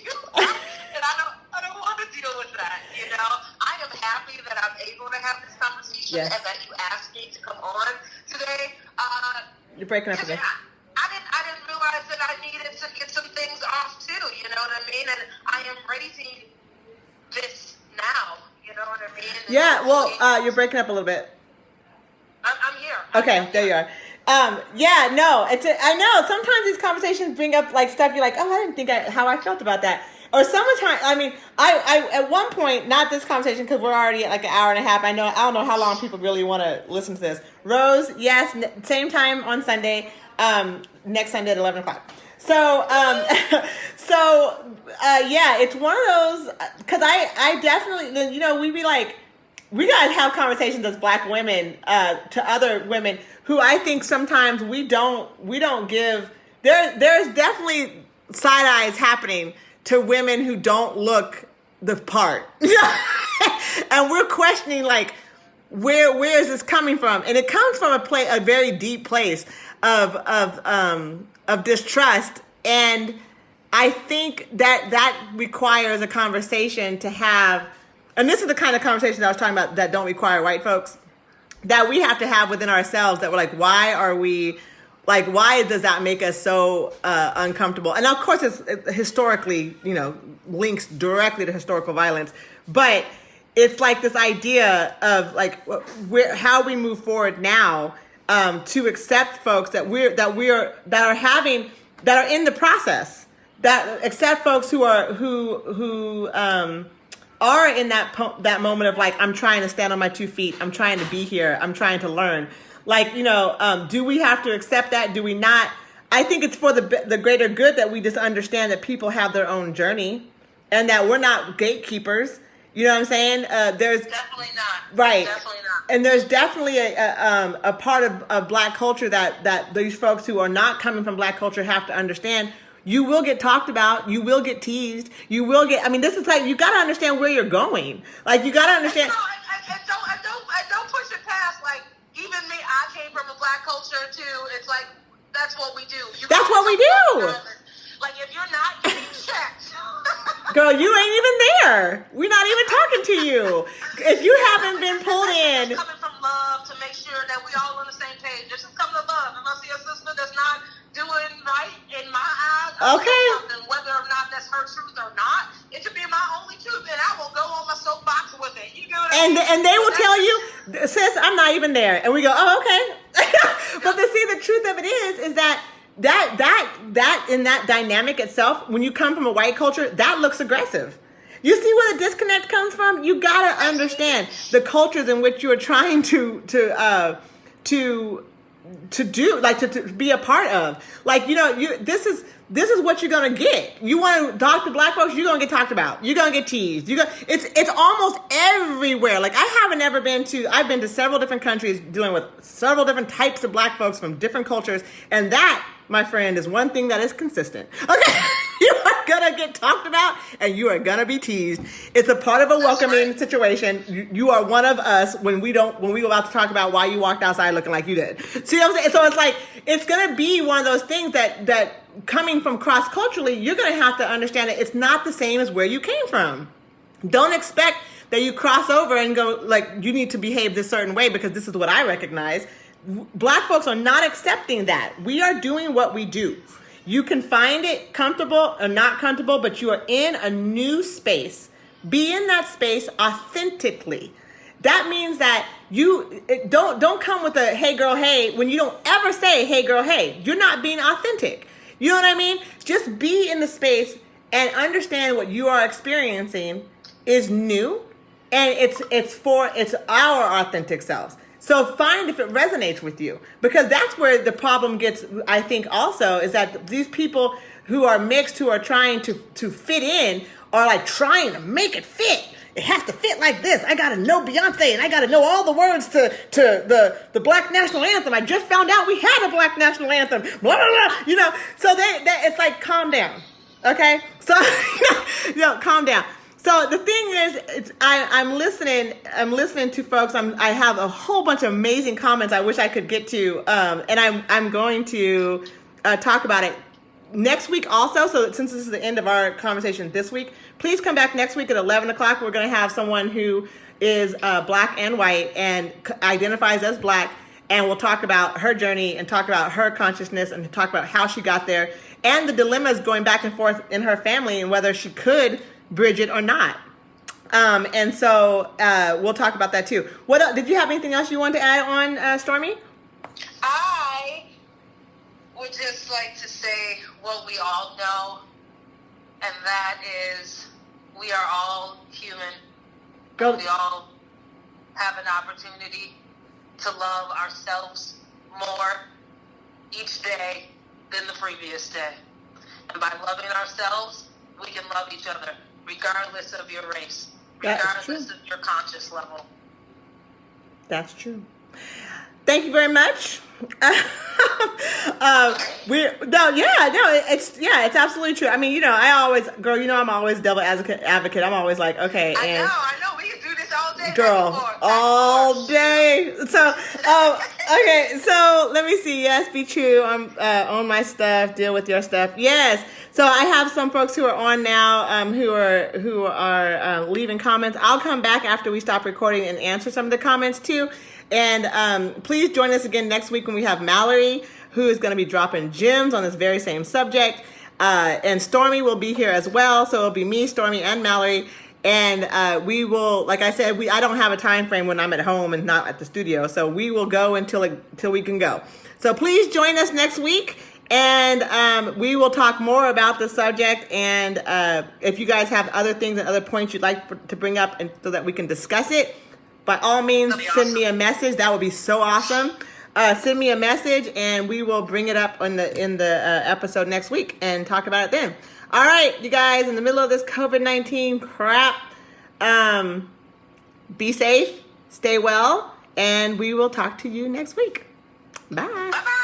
you. And I don't want to deal with that, I am happy that I'm able to have this conversation and that you asked me to come on today. You're breaking up again. I didn't realize that I needed to get some things off too, you know what I mean? And I am raising this now, you know what I mean? Yeah, well, you're breaking up a little bit. I'm here. Okay, there you are. Yeah, no, I know sometimes these conversations bring up like stuff you're like, oh, I didn't think how I felt about that. Or sometimes, I mean, I at one point, not this conversation because we're already at like an hour and a half. I don't know how long people really want to listen to this. Rose, yes, same time on Sunday, next Sunday at 11 o'clock. So, yeah, it's one of those, because I definitely, we'd be like, we gotta have conversations as Black women to other women who I think sometimes we don't give. There's definitely side eyes happening to women who don't look the part, and we're questioning like, where is this coming from? And it comes from a very deep place of distrust, and I think that requires a conversation to have. And this is the kind of conversation I was talking about that don't require white folks, that we have to have within ourselves, that we're like, why does that make us so uncomfortable? And of course, it's historically, links directly to historical violence, but it's like this idea of like how we move forward now to accept folks that are in the process, that accept folks who are in that moment of like, I'm trying to stand on my 2 feet. I'm trying to be here. I'm trying to learn. Like, do we have to accept that? Do we not? I think it's for the greater good that we just understand that people have their own journey and that we're not gatekeepers. You know what I'm saying? There's definitely not. Right. Definitely not. And there's definitely a part of Black culture that these folks who are not coming from Black culture have to understand. You will get talked about. You will get teased. You will get. I mean, this is like, you got to understand where you're going. Like, you got to understand. I don't push it past. Like, even me, I came from a Black culture too. It's like, that's what we do. That's what we do. Like, if you're not getting checked, girl, you ain't even there. We're not even talking to you. If you haven't been pulled in. It's coming from love to make sure that we all on the same page. This is coming to love. If I see a sister that's not doing right in my eyes, okay, and whether or not that's her truth or not, it should be my only truth, and I will go on my soapbox with it. You know what I mean? And they will tell you, sis, I'm not even there. And we go, oh, okay. But to see, the truth of it is that in that dynamic itself, when you come from a white culture, that looks aggressive. You see where the disconnect comes from? You gotta understand the cultures in which you are trying to do, like to be a part of. Like, this is what you're gonna get. You want to talk to Black folks, you're gonna get talked about. You're gonna get teased. It's almost everywhere. Like, I've been to several different countries dealing with several different types of Black folks from different cultures, and that, my friend, is one thing that is consistent. Okay. You are gonna get talked about and you are gonna be teased. It's a part of a welcoming situation. You are one of us when we go about to talk about why you walked outside looking like you did. See what I'm saying? So it's like, it's gonna be one of those things that coming from cross-culturally, you're gonna have to understand that it's not the same as where you came from. Don't expect that you cross over and go like, you need to behave this certain way because this is what I recognize. Black folks are not accepting that. We are doing what we do. You can find it comfortable or not comfortable, but you are in a new space. Be in that space authentically. That means that you don't come with a hey girl hey when you don't ever say hey girl hey. You're not being authentic. You know what I mean? Just be in the space and understand what you are experiencing is new, and it's our authentic selves. So find if it resonates with you, because that's where the problem gets, I think, also, is that these people who are mixed, who are trying to fit in, are like trying to make it fit. It has to fit like this. I got to know Beyonce, and I got to know all the words to the Black National Anthem. I just found out we had a Black National Anthem. Blah, blah, blah. So it's like, calm down. Okay? So, calm down. So the thing is, I'm listening to folks. I have a whole bunch of amazing comments I wish I could get to, and I'm going to talk about it next week also. So since this is the end of our conversation this week, please come back next week at 11 o'clock. We're going to have someone who is Black and white and identifies as Black, and we'll talk about her journey and talk about her consciousness and talk about how she got there and the dilemmas going back and forth in her family and whether she could bridge it or not. And so we'll talk about that too. What else, did you have anything else you wanted to add on, Stormie? I would just like to say what we all know, and that is we are all human. Go. We all have an opportunity to love ourselves more each day than the previous day. And by loving ourselves, we can love each other, regardless of your race, regardless of your conscious level. That's true. Thank you very much. It's absolutely true. I mean, you know, I'm always devil advocate. I'm always like, okay, and I know. We can do this all day, girl, all day. So, okay. So let me see. Yes, be true. Own my stuff. Deal with your stuff. Yes. So I have some folks who are on now, who are leaving comments. I'll come back after we stop recording and answer some of the comments too. And please join us again next week when we have Mallory, who is going to be dropping gems on this very same subject. And Stormie will be here as well. So it'll be me, Stormie, and Mallory. And we will, like I said, I don't have a time frame when I'm at home and not at the studio. So we will go until we can go. So please join us next week. And we will talk more about the subject. And if you guys have other things and other points you'd like to bring up and so that we can discuss it, by all means, send me a message. That would be so awesome. Send me a message, and we will bring it up in the episode next week and talk about it then. All right, you guys, in the middle of this COVID-19 crap, be safe, stay well, and we will talk to you next week. Bye. Bye-bye.